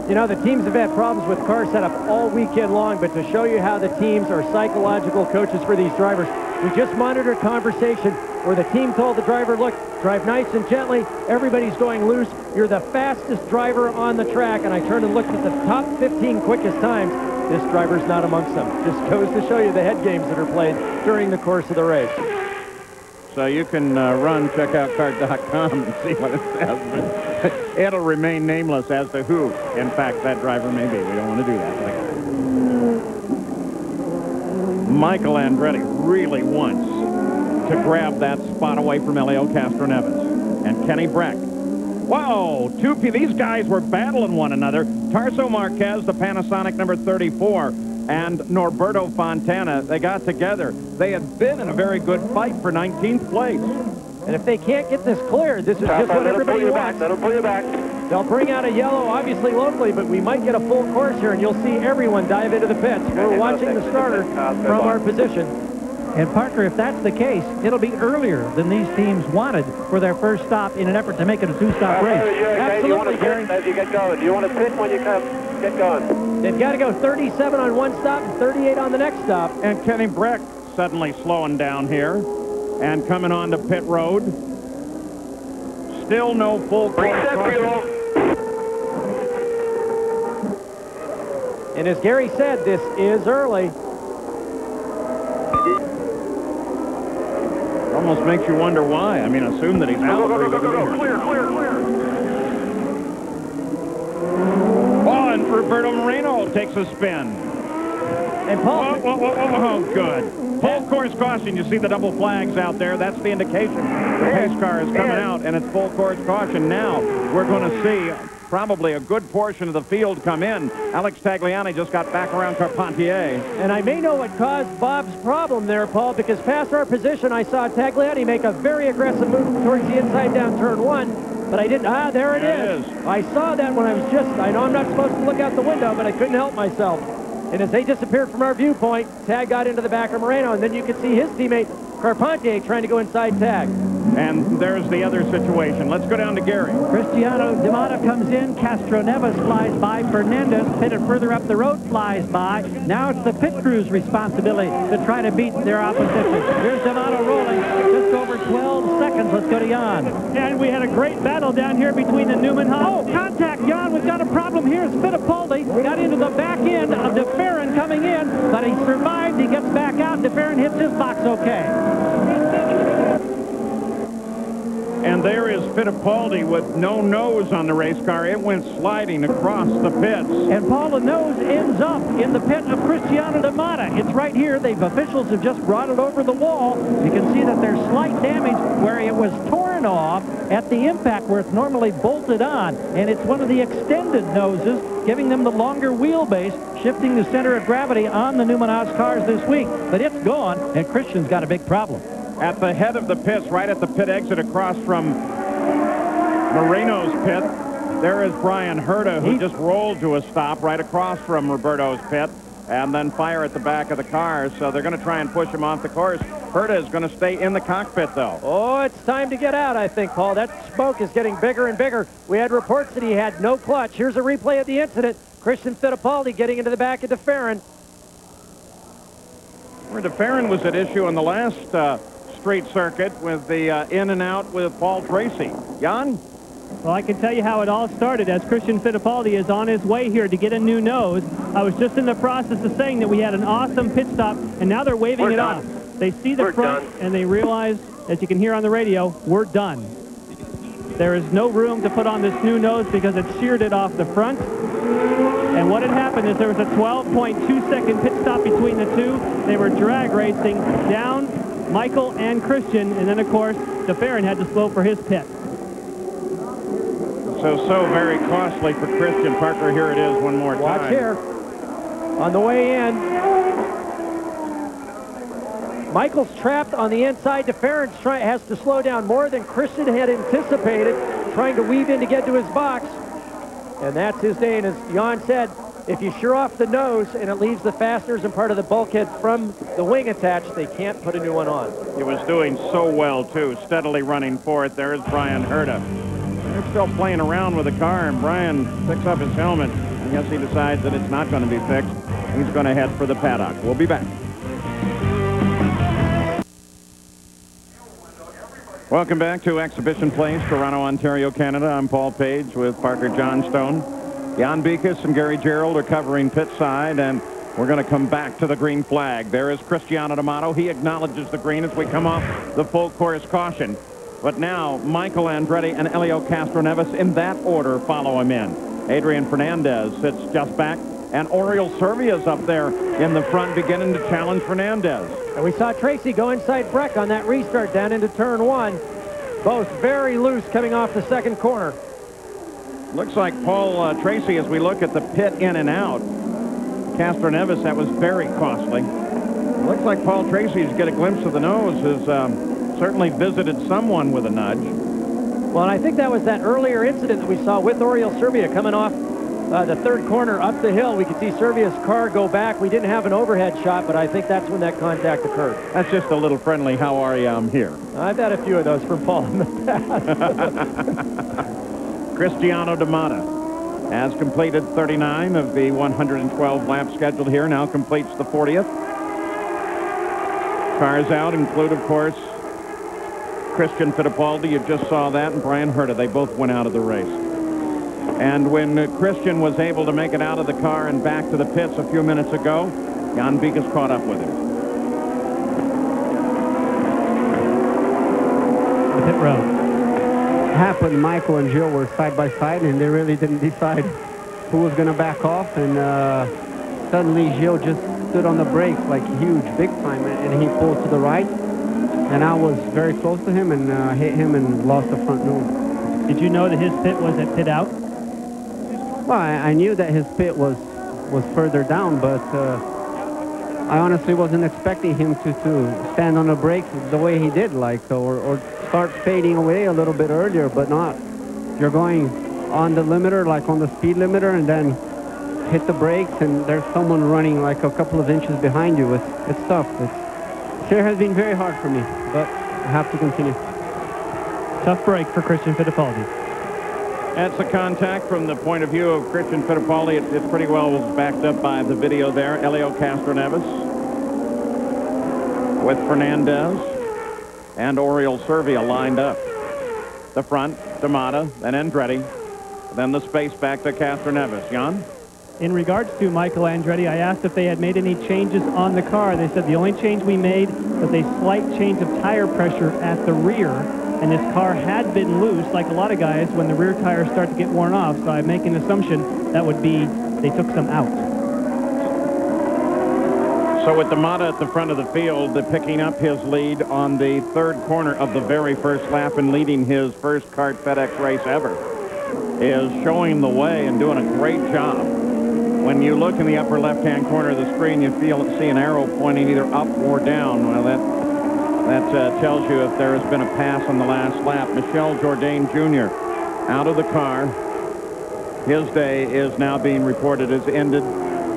You know, the teams have had problems with car setup all weekend long, but to show you how the teams are psychological coaches for these drivers, we just monitored a conversation where the team told the driver, look, drive nice and gently, everybody's going loose, you're the fastest driver on the track, and I turned and looked at the top 15 quickest times. This driver's not amongst them. Just goes to show you the head games that are played during the course of the race. So you can check out kart.com and see what it says. It'll remain nameless as to who, in fact, that driver may be. We don't want to do that. Michael Andretti really wants to grab that spot away from Elio Castroneves. And Kenny Breck. Whoa, these guys were battling one another. Tarso Marquez, the Panasonic number 34, and Norberto Fontana, they got together. They had been in a very good fight for 19th place. And if they can't get this cleared, this is just what everybody wants. That'll pull you back. They'll bring out a yellow, obviously locally, but we might get a full course here, and you'll see everyone dive into the pits. We're watching the starter from our position. And Parker, if that's the case, it'll be earlier than these teams wanted for their first stop in an effort to make it a 2-stop race. Absolutely, Gary. As you get going. Do you want to pit when you get going? They've got to go 37 on one stop and 38 on the next stop. And Kenny Breck suddenly slowing down here and coming on to pit road. Still no full course caution. And as Gary said, this is early. Almost makes you wonder why. I mean, assume that he's out. Clear. Oh, and Roberto Moreno takes a spin. And Paul... Oh, good. Full course caution. You see the double flags out there. That's the indication. The pace car is coming out, and it's full course caution. Now we're going to see probably a good portion of the field come in. Alex Tagliani just got back around Carpentier. And I may know what caused Bob's problem there, Paul, because past our position, I saw Tagliani make a very aggressive move towards the inside down turn 1, but I didn't. There it is. I saw that when I was I know I'm not supposed to look out the window, but I couldn't help myself. And as they disappeared from our viewpoint, Tag got into the back of Moreno, and then you could see his teammate Carpentier trying to go inside Tag. And there's the other situation. Let's go down to Gary. Cristiano D'Amata comes in. Castroneves flies by. Fernandez, pitted further up the road, flies by. Now it's the pit crew's responsibility to try to beat their opposition. Here's D'Amata rolling. Just over 12 seconds. Let's go to Jan. And we had a great battle down here between the Newman Hobbs. Oh, contact, Jan. We've got a problem here. It's Fittipaldi. Got into the back end of DeFerrin coming in, but he survived. He gets back out. DeFerrin hits his box okay. Fittipaldi with no nose on the race car. It went sliding across the pits. And Paul, the nose ends up in the pit of Cristiano D'Amata. It's right here. The officials have just brought it over the wall. You can see that there's slight damage where it was torn off at the impact where it's normally bolted on. And it's one of the extended noses, giving them the longer wheelbase, shifting the center of gravity on the Numanos cars this week. But it's gone, and Christian's got a big problem. At the head of the pits, right at the pit exit across from Moreno's pit, there is Brian Herta, who just rolled to a stop right across from Roberto's pit, and then fire at the back of the car. So they're going to try and push him off the course. Herta is going to stay in the cockpit, though. Oh, it's time to get out, I think, Paul. That smoke is getting bigger and bigger. We had reports that he had no clutch. Here's a replay of the incident. Christian Fittipaldi getting into the back of DeFerrin. Where DeFerrin was at issue on the last street circuit with the in and out with Paul Tracy. Jan? Well, I can tell you how it all started as Christian Fittipaldi is on his way here to get a new nose. I was just in the process of saying that we had an awesome pit stop, and now they're waving it off. They see the front, and they realize, as you can hear on the radio, we're done. There is no room to put on this new nose because it sheared it off the front. And what had happened is there was a 12.2-second pit stop between the two. They were drag racing down Michael and Christian, and then, of course, DeFerrin had to slow for his pit. So very costly for Christian. Parker, here it is one more time. Watch here. On the way in, Michael's trapped on the inside. DeFerrin has to slow down more than Christian had anticipated, trying to weave in to get to his box. And that's his day. And as Jan said, if you shear off the nose and it leaves the fasteners and part of the bulkhead from the wing attached, they can't put a new one on. He was doing so well, too, steadily running for it. There's Brian Herta. They're still playing around with the car, and Brian picks up his helmet. I guess he decides that it's not going to be fixed. He's going to head for the paddock. We'll be back. Welcome back to Exhibition Place, Toronto, Ontario, Canada. I'm Paul Page with Parker Johnstone. Jan Beekes and Gary Gerald are covering pit side, and we're going to come back to the green flag. There is Cristiano D'Amato. He acknowledges the green as we come off the full course caution. But now Michael Andretti and Helio Castroneves in that order follow him in. Adrian Fernandez sits just back, and Oriol Servia's up there in the front beginning to challenge Fernandez. And we saw Tracy go inside Breck on that restart down into turn one. Both very loose coming off the second corner. Looks like Paul Tracy, as we look at the pit in and out. Castroneves, that was very costly. Looks like Paul Tracy, as you get a glimpse of the nose, has certainly visited someone with a nudge. Well, and I think that was that earlier incident that we saw with Oriol Servia coming off the third corner up the hill. We could see Servia's car go back. We didn't have an overhead shot, but I think that's when that contact occurred. That's just a little friendly, how are you, I'm here. I've had a few of those from Paul in the past. Cristiano D'Amata has completed 39 of the 112 laps scheduled here, now completes the 40th. Cars out include, of course, Christian Fittipaldi, you just saw that, and Brian Herta. They both went out of the race. And when Christian was able to make it out of the car and back to the pits a few minutes ago, Jan Beekes caught up with him. The pit road. Happened, Michael and Jill were side by side, and they really didn't decide who was going to back off, and suddenly Jill just stood on the brakes like huge, big time, and he pulled to the right. And I was very close to him and hit him and lost the front nose. Did you know that his pit was at pit out? Well, I knew that his pit was further down, but I honestly wasn't expecting him to stand on the brakes the way he did, like, or start fading away a little bit earlier, but not. You're going on the limiter, like on the speed limiter, and then hit the brakes, and there's someone running like a couple of inches behind you. It's tough. It has been very hard for me, but I have to continue. Tough break for Christian Fittipaldi. That's the contact from the point of view of Christian Fittipaldi. It pretty well was backed up by the video there. Helio Castroneves with Fernandez and Oriol Servia lined up. The front, D'Amata, then Andretti, then the space back to Castroneves. Jan? In regards to Michael Andretti, I asked if they had made any changes on the car. They said the only change we made was a slight change of tire pressure at the rear. and his car had been loose, like a lot of guys, when the rear tires start to get worn off. So I make an assumption that would be they took some out. So with D'Amata at the front of the field, picking up his lead on the third corner of the very first lap and leading his first kart FedEx race ever, is showing the way and doing a great job. When you look in the upper left-hand corner of the screen, you see an arrow pointing either up or down. Well, that tells you if there has been a pass on the last lap. Michel Jourdain Jr. out of the car. His day is now being reported as ended.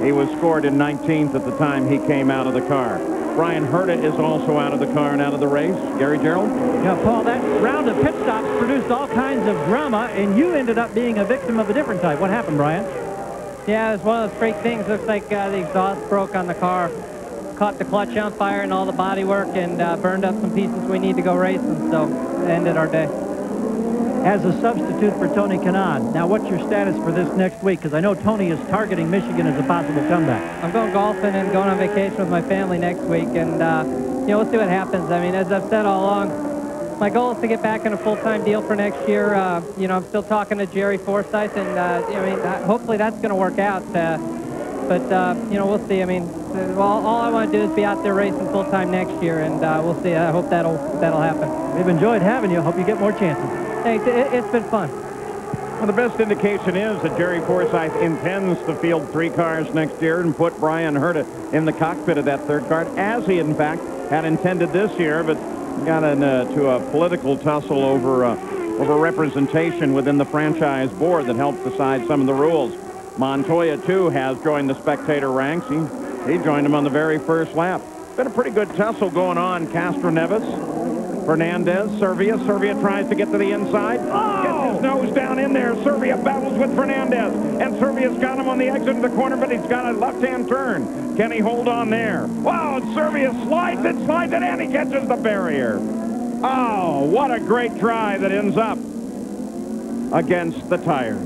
He was scored in 19th at the time he came out of the car. Brian Herta is also out of the car and out of the race. Gary Gerald? Yeah, Paul, that round of pit stops produced all kinds of drama, and you ended up being a victim of a different type. What happened, Brian? Yeah, it was one of those freak things. Looks like the exhaust broke on the car. Caught the clutch on fire and all the body work, and burned up some pieces we need to go racing, so it ended our day. As a substitute for Tony Kanaan, now what's your status for this next week? Because I know Tony is targeting Michigan as a possible comeback. I'm going golfing and going on vacation with my family next week, and you know, we'll see what happens. I mean, as I've said all along, my goal is to get back in a full-time deal for next year. You know, I'm still talking to Jerry Forsyth, and I mean, hopefully that's going to work out. But you know, we'll see. I mean, all I want to do is be out there racing full-time next year, and we'll see. I hope that'll happen. We've enjoyed having you. Hope you get more chances. Thanks. It's been fun. Well, the best indication is that Jerry Forsyth intends to field 3 cars next year and put Brian Herta in the cockpit of that third car, as he, in fact, had intended this year, but got into a political tussle over representation within the franchise board that helped decide some of the rules. Montoya, too, has joined the spectator ranks. He joined him on the very first lap. Been a pretty good tussle going on. Castro Neves, Fernandez, Servia. Servia tries to get to the inside. Gets his nose down in there. Servia battles with Fernandez. And Servia's got him on the exit of the corner, but he's got a left-hand turn. Can he hold on there? Wow, and Servia slides it, and he catches the barrier. Oh, what a great drive that ends up against the tires.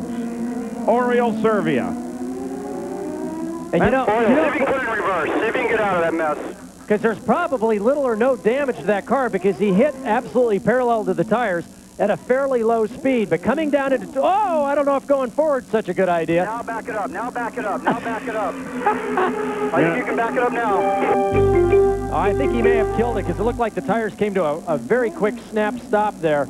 Oriol Servia. And you know, see if you can put it in reverse. See if you can get out of that mess. Because there's probably little or no damage to that car because he hit absolutely parallel to the tires at a fairly low speed. But coming down into, oh, I don't know if going forward is such a good idea. Now back it up. Now back it up. Now back it up. I think you can back it up now. Oh, I think he may have killed it because it looked like the tires came to a very quick snap stop there.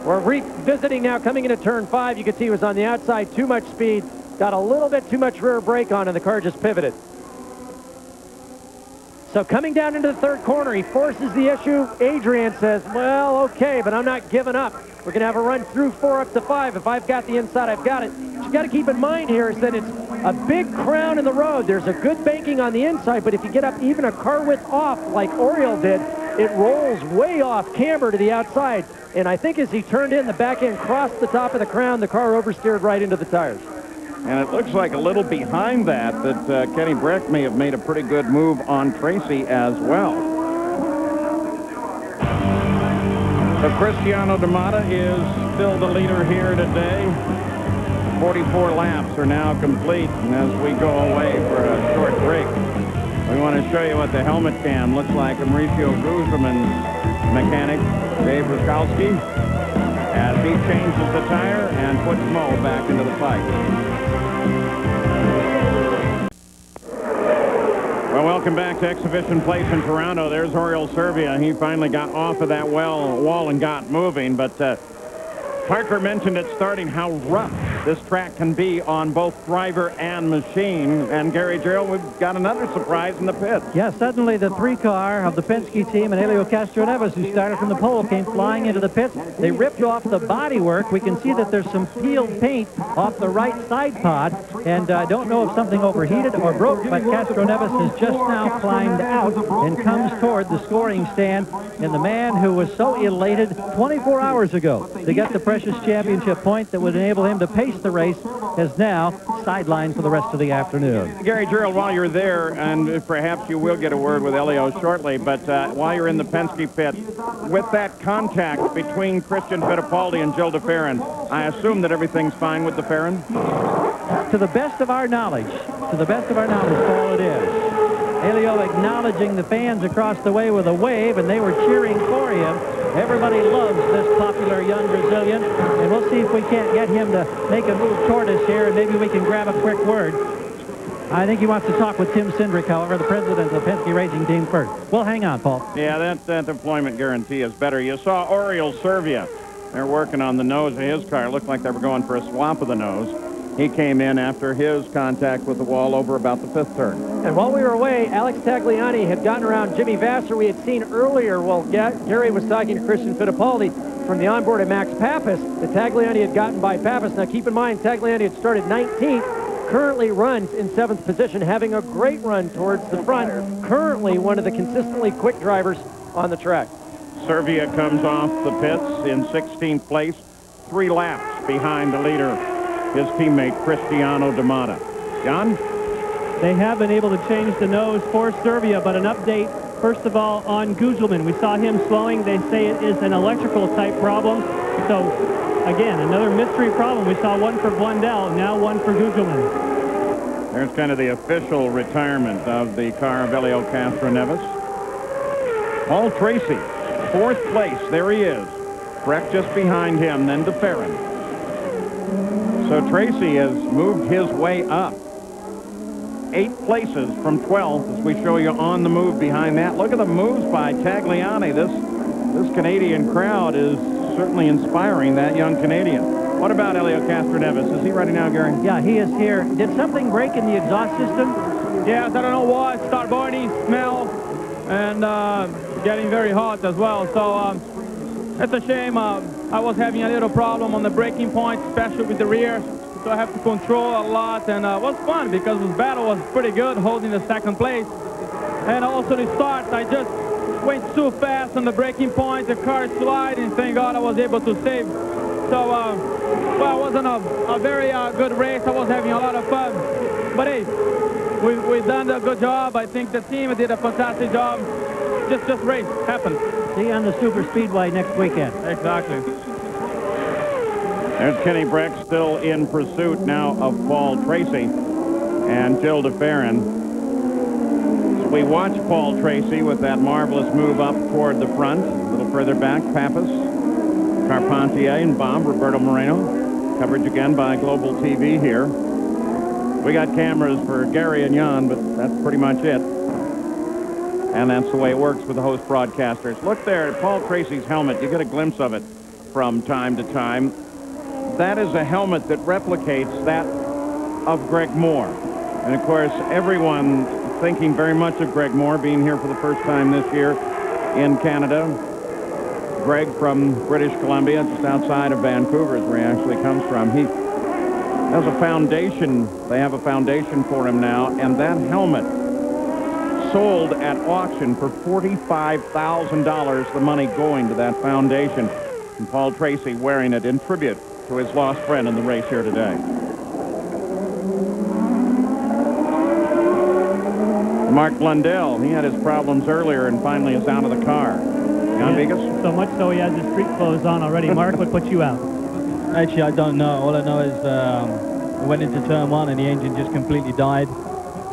We're revisiting now, coming into turn 5. You can see he was on the outside, too much speed, got a little bit too much rear brake on, and the car just pivoted. So coming down into the third corner, he forces the issue. Adrian says, well, okay, but I'm not giving up. We're going to have a run through 4 up to 5. If I've got the inside, I've got it. What you got to keep in mind here is that it's a big crown in the road. There's a good banking on the inside, but if you get up even a car width off like Oriol did, it rolls way off camber to the outside. And I think as he turned in, the back end crossed the top of the crown, the car oversteered right into the tires. And it looks like a little behind that Kenny Breck may have made a pretty good move on Tracy as well. But Cristiano D'Amata is still the leader here today. 44 laps are now complete, and as we go away for a short break, we want to show you what the helmet cam looks like. Mauricio Guzman's mechanic, Dave Ruskowski, as he changes the tire and puts Mo back into the fight. Well, welcome back to Exhibition Place in Toronto. There's Oriol Servia. He finally got off of that wall and got moving, but Parker mentioned at starting how rough this track can be on both driver and machine. And Gary Gerald, we've got another surprise in the pits. Yeah, suddenly the 3-car of the Penske team and Helio Castroneves, who started from the pole, came flying into the pits. They ripped off the bodywork. We can see that there's some peeled paint off the right side pod. And I don't know if something overheated or broke, but Castroneves has just now climbed out and comes toward the scoring stand. And the man who was so elated 24 hours ago to get the precious championship point that would enable him to pace the race is now sidelined for the rest of the afternoon. Gary Gerald, while you're there, and perhaps you will get a word with Elio shortly, but while you're in the Penske pit, with that contact between Christian Fittipaldi and Gilles de Ferran, I assume that everything's fine with de Ferran? To the best of our knowledge, Paul, it is. Helio acknowledging the fans across the way with a wave, and they were cheering for him. Everybody loves this popular young Brazilian, and we'll see if we can't get him to make a move toward us here, and maybe we can grab a quick word. I think he wants to talk with Tim Cindric, however, the president of the Penske Racing Team first. Well, hang on, Paul. Yeah, that employment guarantee is better. You saw Oriol Servia. They're working on the nose of his car. It looked like they were going for a swap of the nose. He came in after his contact with the wall over about the 5th turn. And while we were away, Alex Tagliani had gotten around Jimmy Vasser. We had seen earlier, well, Gary was talking to Christian Fittipaldi from the onboard of Max Pappas, that Tagliani had gotten by Pappas. Now, keep in mind, Tagliani had started 19th, currently runs in 7th position, having a great run towards the front, currently one of the consistently quick drivers on the track. Servia comes off the pits in 16th place, 3 laps behind the leader, his teammate Cristiano D'Amata. John? They have been able to change the nose for Servia, but an update, first of all, on Gugelmin. We saw him slowing. They say it is an electrical type problem. So, again, another mystery problem. We saw one for Blundell, now one for Gugelmin. There's kind of the official retirement of the car of Helio Castroneves. Paul Tracy, 4th place. There he is. Breck just behind him, then DeFerrin. So Tracy has moved his way up 8 places from 12th, as we show you on the move behind that. Look at the moves by Tagliani. This Canadian crowd is certainly inspiring that young Canadian. What about Helio Castroneves? Is he ready now, Gary? Yeah, he is here. Did something break in the exhaust system? Yes, I don't know why. Start burning, smell, and getting very hot as well. So it's a shame. I was having a little problem on the braking point, especially with the rear. So I have to control a lot, and it was fun because the battle was pretty good, holding the 2nd place. And also the start, I just went too fast on the braking point. The car slid, and thank God I was able to save. So, well, it wasn't a very good race. I was having a lot of fun. But hey, we've done a good job. I think the team did a fantastic job. Just race happened. See you on the Super Speedway next weekend. Exactly. There's Kenny Breck still in pursuit now of Paul Tracy and Jill DeFerrin. So we watch Paul Tracy with that marvelous move up toward the front. A little further back, Pappas, Carpentier, and Bob, Roberto Moreno. Coverage again by Global TV here. We got cameras for Gary and Jan, but that's pretty much it. And that's the way it works with the host broadcasters. Look there at Paul Tracy's helmet. You get a glimpse of it from time to time. That is a helmet that replicates that of Greg Moore. And, of course, everyone thinking very much of Greg Moore being here for the first time this year in Canada. Greg from British Columbia, just outside of Vancouver is where he actually comes from. He has a foundation. They have a foundation for him now, and that helmet sold at auction for $45,000, the money going to that foundation. And Paul Tracy wearing it in tribute to his lost friend in the race here today. Mark Blundell, he had his problems earlier and finally is out of the car. Jan Vegas? So much so he has his street clothes on already. Mark, what put you out? Actually, I don't know. All I know is I went into turn 1 and the engine just completely died.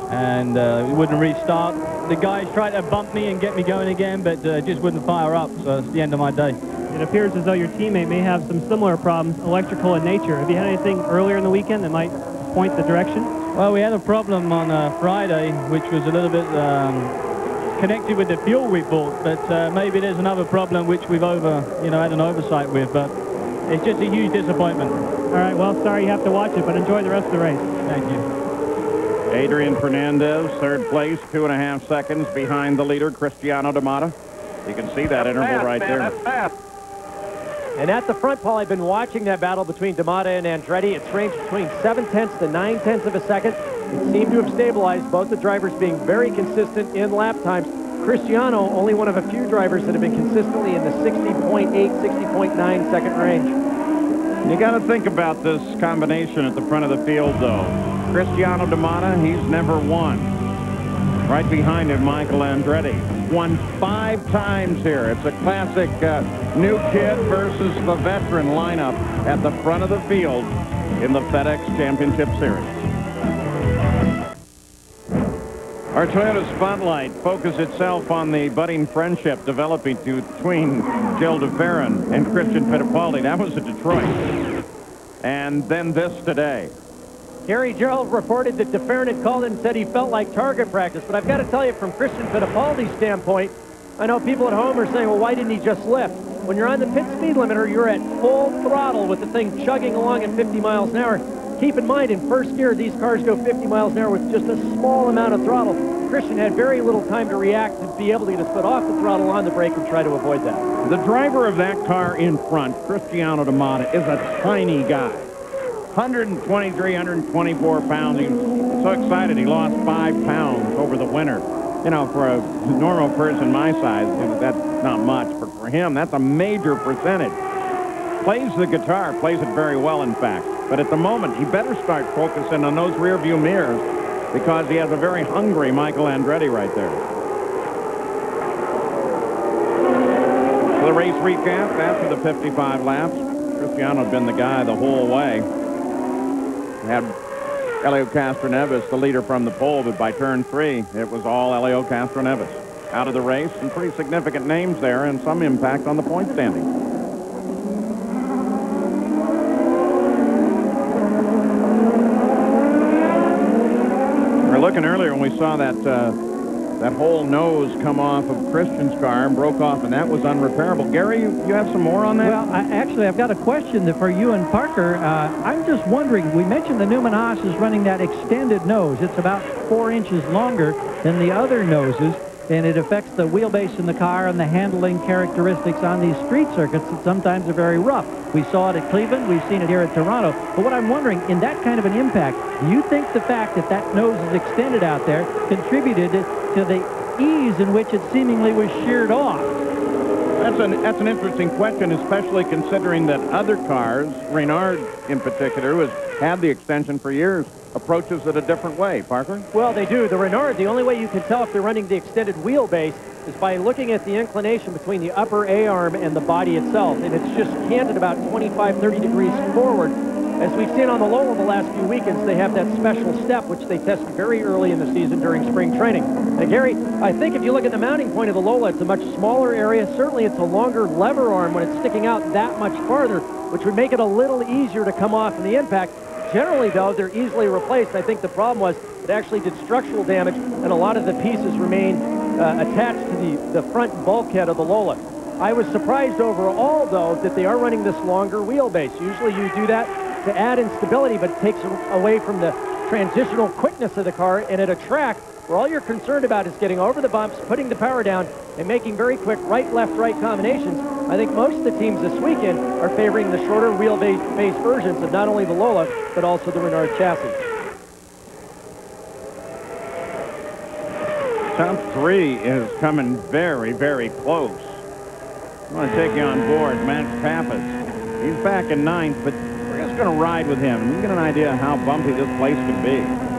And it wouldn't restart. The guys tried to bump me and get me going again, but just wouldn't fire up. So it's the end of my day. It appears as though your teammate may have some similar problems, electrical in nature. Have you had anything earlier in the weekend that might point the direction? Well, we had a problem on Friday, which was a little bit connected with the fuel we bought, but maybe there's another problem which we've had an oversight with, but it's just a huge disappointment. All right, well, sorry you have to watch it, but enjoy the rest of the race. Thank you. Adrian Fernandez, 3rd place, 2.5 seconds behind the leader, Cristiano D'Amata. You can see that interval right there. That's fast. And at the front, Paul, I've been watching that battle between D'Amata and Andretti. It's ranged between 0.7 to 0.9 of a second. It seemed to have stabilized, both the drivers being very consistent in lap times. Cristiano, only one of a few drivers that have been consistently in the 60.8, 60.9 second range. You got to think about this combination at the front of the field, though. Cristiano D'Amata, he's never won. Right behind him, Michael Andretti. Won 5 times here. It's a classic new kid versus the veteran lineup at the front of the field in the FedEx Championship Series. All Our Toyota Spotlight focused itself on the budding friendship developing between Gil DeFerrin and Christian Fittipaldi. That was at Detroit. And then this today. Gary Gerald reported that DeFerrin had called and said he felt like target practice. But I've got to tell you, from Christian Fittipaldi's standpoint, I know people at home are saying, well, why didn't he just lift? When you're on the pit speed limiter, you're at full throttle with the thing chugging along at 50 miles an hour. Keep in mind, in first gear, these cars go 50 miles an hour with just a small amount of throttle. Christian had very little time to react to be able to get his foot off the throttle on the brake and try to avoid that. The driver of that car in front, Cristiano D'Amata, is a tiny guy. 123, 124 pounds. He was so excited he lost 5 pounds over the winter. You know, for a normal person my size, that's not much. But for him, that's a major percentage. Plays the guitar, plays it very well, in fact. But at the moment, he better start focusing on those rear-view mirrors because he has a very hungry Michael Andretti right there. For the race recap, after the 55 laps, Cristiano had been the guy the whole way. He had Elio Castroneves, the leader from the pole, but by turn 3, it was all Elio Castroneves out of the race. Some pretty significant names there and some impact on the point standing. Looking earlier when we saw that that whole nose come off of Christian's car and broke off, and that was unrepairable. Gary, you have some more on that? Well, actually, I've got a question for you and Parker. I'm just wondering, we mentioned the Newman Haas is running that extended nose. It's about 4 inches longer than the other noses, and it affects the wheelbase in the car and the handling characteristics on these street circuits that sometimes are very rough. We saw it at Cleveland. We've seen it here at Toronto. But what I'm wondering, in that kind of an impact, do you think the fact that that nose is extended out there contributed to the ease in which it seemingly was sheared off? That's an interesting question, especially considering that other cars, Reynard in particular, who has had the extension for years, approaches it a different way. Parker? Well, they do. The Reynard, the only way you can tell if they're running the extended wheelbase is by looking at the inclination between the upper A-arm and the body itself. And it's just canted about 25, 30 degrees forward. As we've seen on the Lola the last few weekends, they have that special step, which they test very early in the season during spring training. Now, Gary, I think if you look at the mounting point of the Lola, it's a much smaller area. Certainly, it's a longer lever arm when it's sticking out that much farther, which would make it a little easier to come off in the impact. Generally, though, they're easily replaced. I think the problem was it actually did structural damage, and a lot of the pieces remain attached to the front bulkhead of the Lola. I was surprised overall, though, that they are running this longer wheelbase. Usually you do that to add in stability, but it takes away from the transitional quickness of the car. And at a track where all you're concerned about is getting over the bumps, putting the power down, and making very quick right, left, right combinations, I think most of the teams this weekend are favoring the shorter wheelbase versions of not only the Lola, but also the Reynard chassis. Top 3 is coming very, very close. I want to take you on board, Max Pappas. He's back in 9th, but we're just going to ride with him. You get an idea of how bumpy this place could be.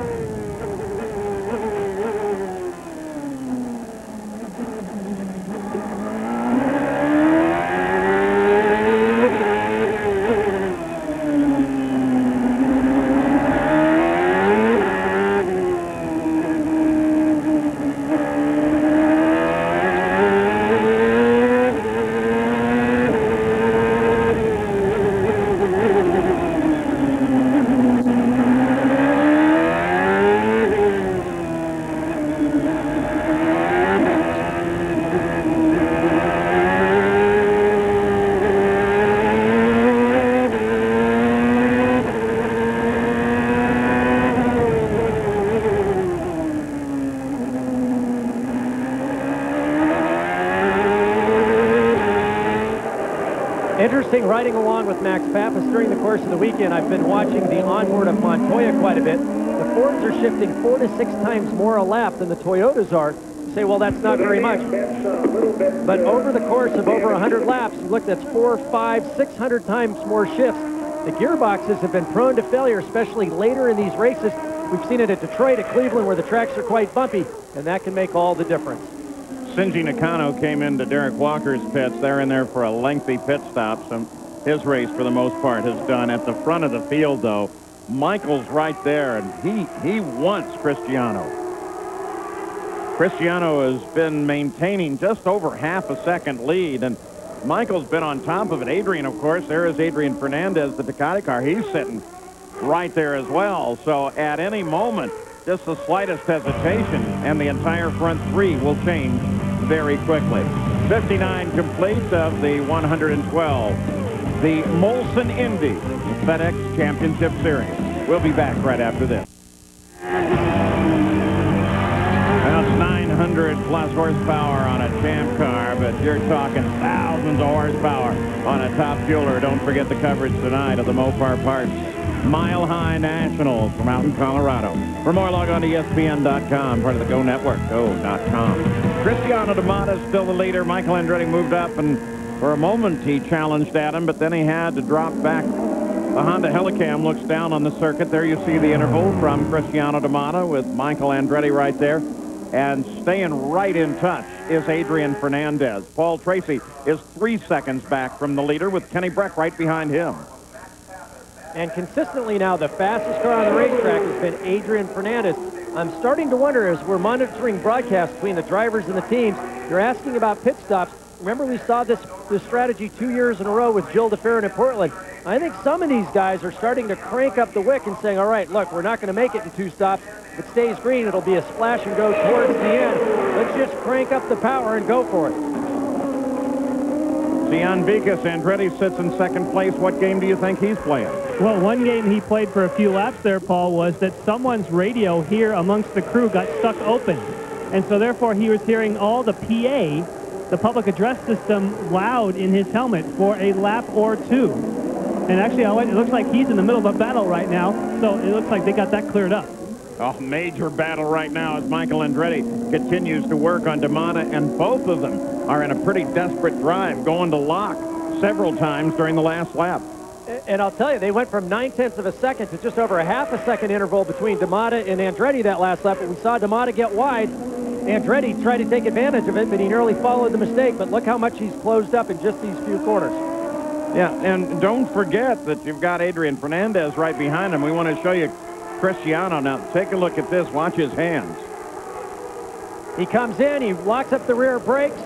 Interesting riding along with Max Pappas during the course of the weekend. I've been watching the onboard of Montoya quite a bit. The Fords are shifting 4 to 6 times more a lap than the Toyotas are. You say, well, that's not very much. But over the course of over 100 laps, you look, that's 4, 5, 600 times more shifts. The gearboxes have been prone to failure, especially later in these races. We've seen it at Detroit, at Cleveland, where the tracks are quite bumpy, and that can make all the difference. Shinji Nakano came into Derek Walker's pits. They're in there for a lengthy pit stop. So his race, for the most part, has done at the front of the field, though. Michael's right there, and he wants Cristiano. Cristiano has been maintaining just over half a second lead, and Michael's been on top of it. Adrian, of course, there is Adrian Fernandez, the Ducati car. He's sitting right there as well. So at any moment, just the slightest hesitation, and the entire front three will change very quickly. 59 complete of the 112. The Molson Indy FedEx Championship Series. We'll be back right after this. Well, it's 900 plus horsepower on a Champ car, but you're talking thousands of horsepower on a top fueler. Don't forget the coverage tonight of the Mopar Parts Mile High Nationals from out in Colorado. For more, log on to ESPN.com, part of the Go Network, go.com. Cristiano D'Amata is still the leader. Michael Andretti moved up, and for a moment he challenged Adam, but then he had to drop back. The Honda Helicam looks down on the circuit. There you see the interval from Cristiano D'Amata with Michael Andretti right there. And staying right in touch is Adrian Fernandez. Paul Tracy is 3 seconds back from the leader with Kenny Breck right behind him. And consistently now, the fastest car on the racetrack has been Adrian Fernandez. I'm starting to wonder, as we're monitoring broadcasts between the drivers and the teams, you're asking about pit stops. Remember, we saw this strategy 2 years in a row with Jill DeFerrin in Portland. I think some of these guys are starting to crank up the wick and saying, all right, look, we're not going to make it in 2 stops. If it stays green, it'll be a splash and go towards the end. Let's just crank up the power and go for it. Jan Vikas, Andretti sits in second place. What game do you think he's playing? Well, one game he played for a few laps there, Paul, was that someone's radio here amongst the crew got stuck open. And so therefore he was hearing all the PA, the public address system, loud in his helmet for a lap or two. And actually, it looks like he's in the middle of a battle right now, so it looks like they got that cleared up. Oh, major battle right now as Michael Andretti continues to work on D'Amata, and both of them are in a pretty desperate drive, going to lock several times during the last lap. And I'll tell you, they went from 9/10 of a second to just over a half a second interval between D'Amata and Andretti that last lap, but we saw D'Amata get wide. Andretti tried to take advantage of it, but he nearly followed the mistake, but look how much he's closed up in just these few corners. Yeah, and don't forget that you've got Adrian Fernandez right behind him. We want to show you Cristiano. Now, take a look at this. Watch his hands. He comes in, he locks up the rear brakes,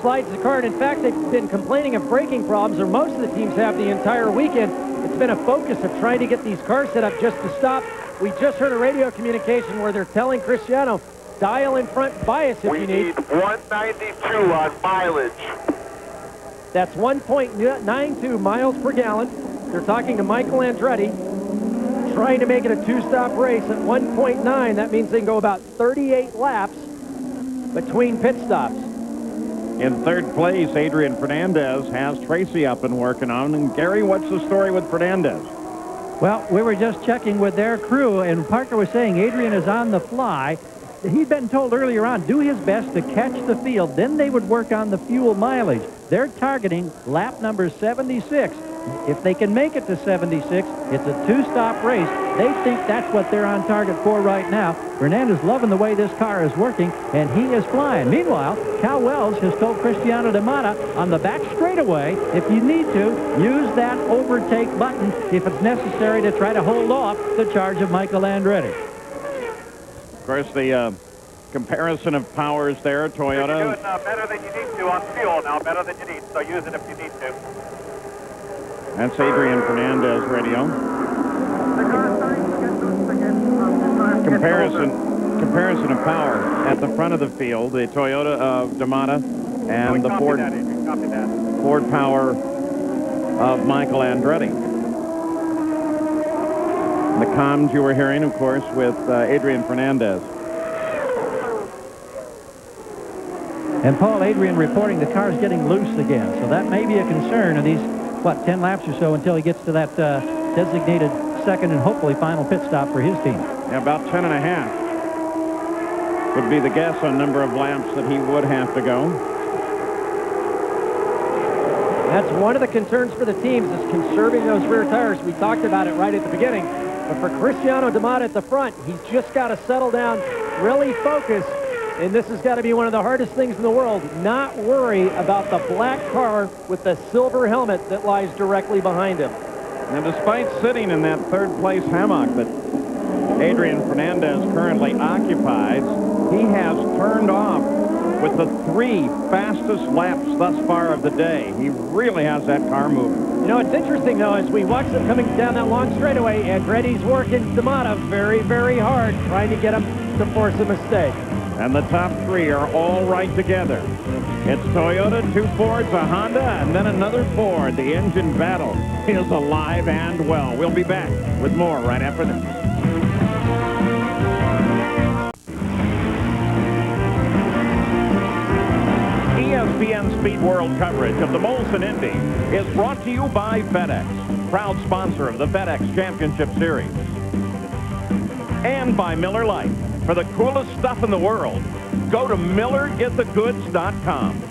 slides the car, and in fact, they've been complaining of braking problems, or most of the teams have the entire weekend. It's been a focus of trying to get these cars set up just to stop. We just heard a radio communication where they're telling Cristiano, dial in front bias if you need. We need 192 on mileage. That's 1.92 miles per gallon. They're talking to Michael Andretti, trying to make it a 2-stop race at 1.9. That means they can go about 38 laps between pit stops. In third place, Adrian Fernandez has Tracy up and working on. And Gary, what's the story with Fernandez? Well, we were just checking with their crew, and Parker was saying Adrian is on the fly. He'd been told earlier on, do his best to catch the field. Then they would work on the fuel mileage. They're targeting lap number 76. If they can make it to 76, it's a 2-stop race. They think that's what they're on target for right now. Fernandez loving the way this car is working, and he is flying. Meanwhile, Cal Wells has told Cristiano D'Amata on the back straightaway, if you need to, use that overtake button if it's necessary to try to hold off the charge of Michael Andretti. Of course, the comparison of powers there, Toyota. You're doing better than you need to on fuel now, better than you need, so use it if you need to. That's Adrian Fernandez radio. Comparison of power at the front of the field, the Toyota of D'Amata and the Ford power of Michael Andretti. The comms you were hearing, of course, with Adrian Fernandez. And Paul, Adrian reporting the car's getting loose again, so that may be a concern in these, 10 laps or so until he gets to that designated second and hopefully final pit stop for his team. Yeah, about 10 and a half would be the guess on number of laps that he would have to go. That's one of the concerns for the teams, is conserving those rear tires. We talked about it right at the beginning. But for Cristiano D'Amata at the front, he's just got to settle down, really focus, and this has got to be one of the hardest things in the world, not worry about the black car with the silver helmet that lies directly behind him. Now, despite sitting in that third place hammock that Adrian Fernandez currently occupies, he has turned off with the 3 fastest laps thus far of the day. He really has that car moving. You know, it's interesting, though, as we watch them coming down that long straightaway, Andretti's working D'Amata very, very hard, trying to get him to force a mistake. And the top 3 are all right together. It's Toyota, 2 Fords, a Honda, and then another Ford. The engine battle is alive and well. We'll be back with more right after this. ESPN Speed World coverage of the Molson Indy is brought to you by FedEx, proud sponsor of the FedEx Championship Series. And by Miller Lite. For the coolest stuff in the world, go to MillerGetTheGoods.com.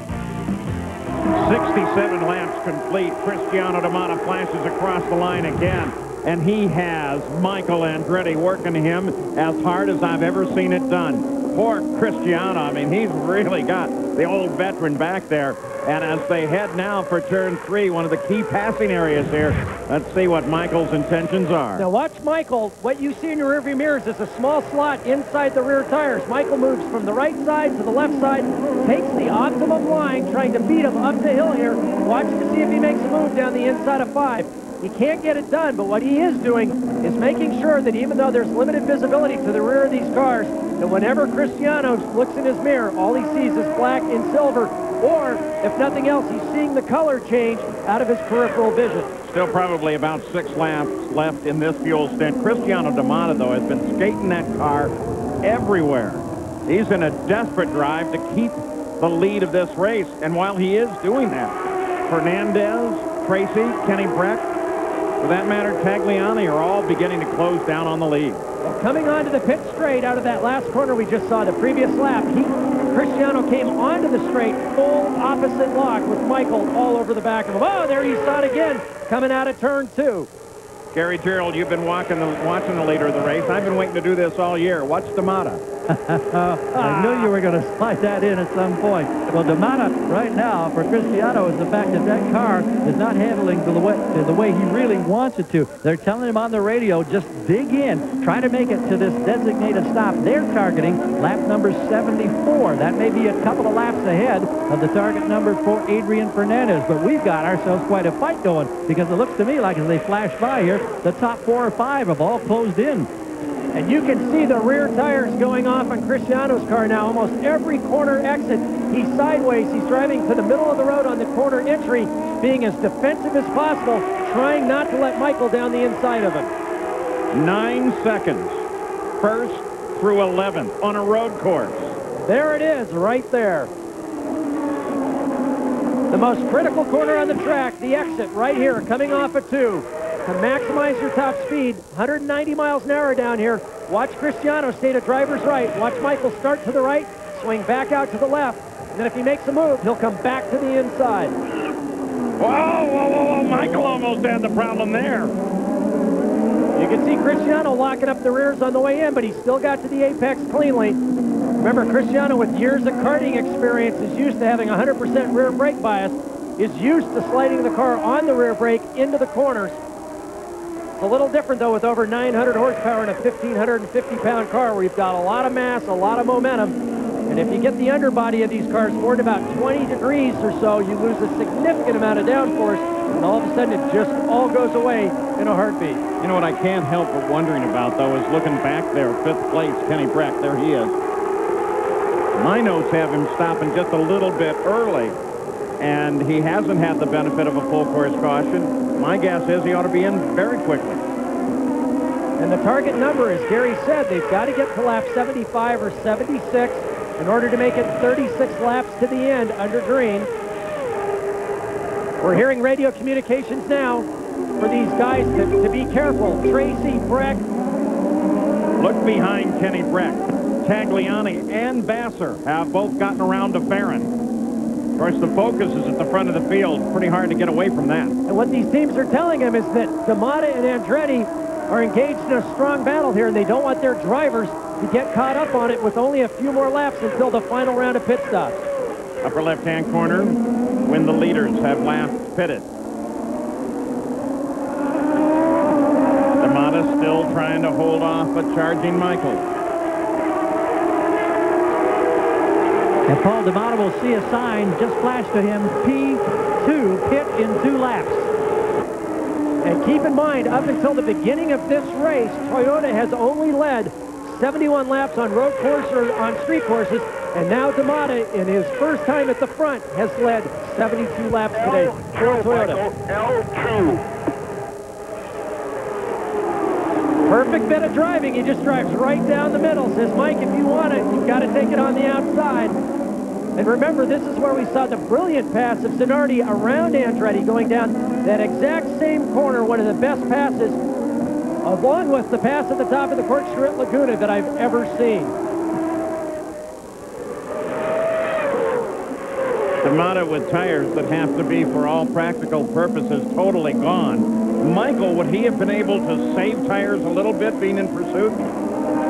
67 laps complete. Cristiano D'Amata flashes across the line again. And he has Michael Andretti working him as hard as I've ever seen it done. Poor Cristiano. I mean, he's really got the old veteran back there. And as they head now for turn 3, one of the key passing areas here, let's see what Michael's intentions are. Now watch Michael. What you see in your rearview mirrors is a small slot inside the rear tires. Michael moves from the right side to the left side, takes the optimum line, trying to beat him up the hill here. Watch to see if he makes a move down the inside of 5. He can't get it done, but what he is doing is making sure that even though there's limited visibility to the rear of these cars, that whenever Cristiano looks in his mirror, all he sees is black and silver, or, if nothing else, he's seeing the color change out of his peripheral vision. Still probably about 6 laps left in this fuel stint. Cristiano D'Amata, though, has been skating that car everywhere. He's in a desperate drive to keep the lead of this race, and while he is doing that, Fernandez, Tracy, Kenny Breck, for that matter, Tagliani are all beginning to close down on the lead. Well, coming onto the pit straight out of that last corner we just saw the previous lap, Cristiano came onto the straight, full opposite lock with Michael all over the back of him. Oh, there you saw it again, coming out of turn 2. Gary Gerald, you've been watching the leader of the race. I've been waiting to do this all year. Watch D'Amata. I knew you were going to slide that in at some point. Well, D'Amata right now for Cristiano is the fact that that car is not handling the way he really wants it to. They're telling him on the radio, just dig in, try to make it to this designated stop. They're targeting lap number 74. That may be a couple of laps ahead of the target number for Adrian Fernandez, but we've got ourselves quite a fight going because it looks to me like as they flash by here, the top 4 or 5 have all closed in. And you can see the rear tires going off on Cristiano's car now. Almost every corner exit, he's sideways. He's driving to the middle of the road on the corner entry, being as defensive as possible, trying not to let Michael down the inside of him. 9 seconds. First through 11th on a road course. There it is, right there. The most critical corner on the track, the exit right here, coming off at 2. To maximize your top speed, 190 miles an hour down here. Watch Cristiano stay to driver's right. Watch Michael start to the right, swing back out to the left. And then if he makes a move, he'll come back to the inside. Whoa. Michael almost had the problem there. You can see Cristiano locking up the rears on the way in, but he still got to the apex cleanly. Remember, Cristiano, with years of karting experience, is used to having 100% rear brake bias, is used to sliding the car on the rear brake into the corners. It's a little different, though, with over 900 horsepower in a 1,550-pound car where you've got a lot of mass, a lot of momentum. And if you get the underbody of these cars forward about 20 degrees or so, you lose a significant amount of downforce, and all of a sudden it just all goes away in a heartbeat. You know what I can't help but wondering about, though, is looking back there, 5th place, Kenny Breck, there he is. My notes have him stopping just a little bit early, and he hasn't had the benefit of a full course caution. My guess is he ought to be in very quickly. And the target number, as Gary said, they've got to get to lap 75 or 76 in order to make it 36 laps to the end under green. We're hearing radio communications now for these guys to be careful. Tracy, Breck. Look behind Kenny Breck. Tagliani and Vassar have both gotten around to Farron. Of course, the focus is at the front of the field. Pretty hard to get away from that. And what these teams are telling him is that D'Amata and Andretti are engaged in a strong battle here, and they don't want their drivers to get caught up on it with only a few more laps until the final round of pit stops. Upper left-hand corner, when the leaders have last pitted. D'Amata still trying to hold off a charging Michael. And Paul D'Amato will see a sign just flash to him, P2, pit in 2 laps. And keep in mind, up until the beginning of this race, Toyota has only led 71 laps on road course or on street courses, and now D'Amato, in his first time at the front, has led 72 laps today for Toyota. L2. Perfect bit of driving. He just drives right down the middle. Says, Mike, if you want it, you've got to take it on the outside. And remember, this is where we saw the brilliant pass of Zanardi around Andretti going down that exact same corner, one of the best passes, along with the pass at the top of the corkscrew at Laguna that I've ever seen. D'Amato with tires that have to be, for all practical purposes, totally gone. Michael, would he have been able to save tires a little bit being in pursuit?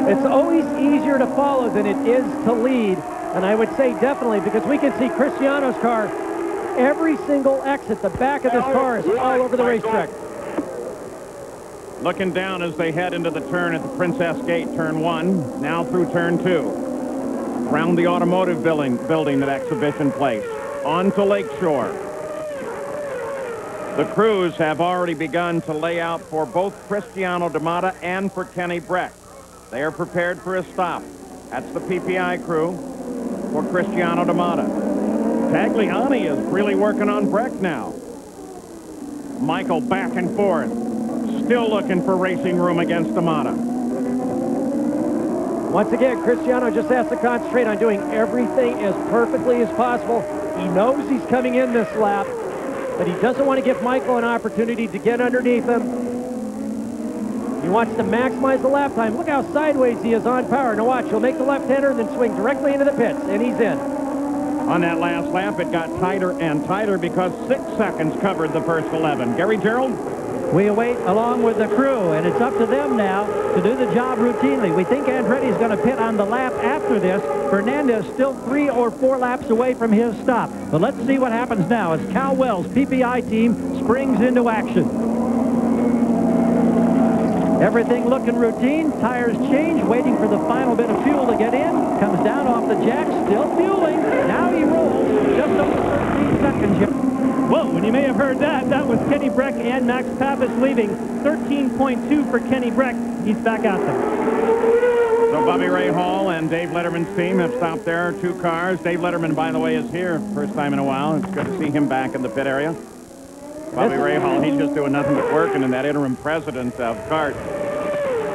It's always easier to follow than it is to lead. And I would say definitely, because we can see Cristiano's car, every single exit, the back of this car is all over the racetrack. Looking down as they head into the turn at the Princess Gate, turn 1, now through turn 2. Around the automotive building at Exhibition Place, on to Lakeshore. The crews have already begun to lay out for both Cristiano D'Amato and for Kenny Breck. They are prepared for a stop. That's the PPI crew for Cristiano D'Amato. Tagliani is really working on Breck now. Michael back and forth, still looking for racing room against D'Amato. Once again, Cristiano just has to concentrate on doing everything as perfectly as possible. He knows he's coming in this lap, but he doesn't want to give Michael an opportunity to get underneath him. He wants to maximize the lap time. Look how sideways he is on power. Now watch, he'll make the left-hander and then swing directly into the pits, and he's in. On that last lap, it got tighter and tighter because 6 seconds covered the first 11. Gary Gerald? We await along with the crew, and it's up to them now to do the job routinely. We think Andretti's going to pit on the lap after this. Fernandez still 3 or 4 laps away from his stop. But let's see what happens now as Cal Wells' PPI team springs into action. Everything looking routine. Tires change, waiting for the final bit of fuel to get in. Comes down off the jack, still fueling. Now he rolls just over 13 seconds here. Whoa, and you may have heard that. That was Kenny Breck and Max Pappas leaving. 13.2 for Kenny Breck. He's back out there. So Bobby Ray Hall and Dave Letterman's team have stopped their 2 cars. Dave Letterman, by the way, is here. First time in a while. It's good to see him back in the pit area. Bobby Ray Hall, he's just doing nothing but working in that interim president of CART.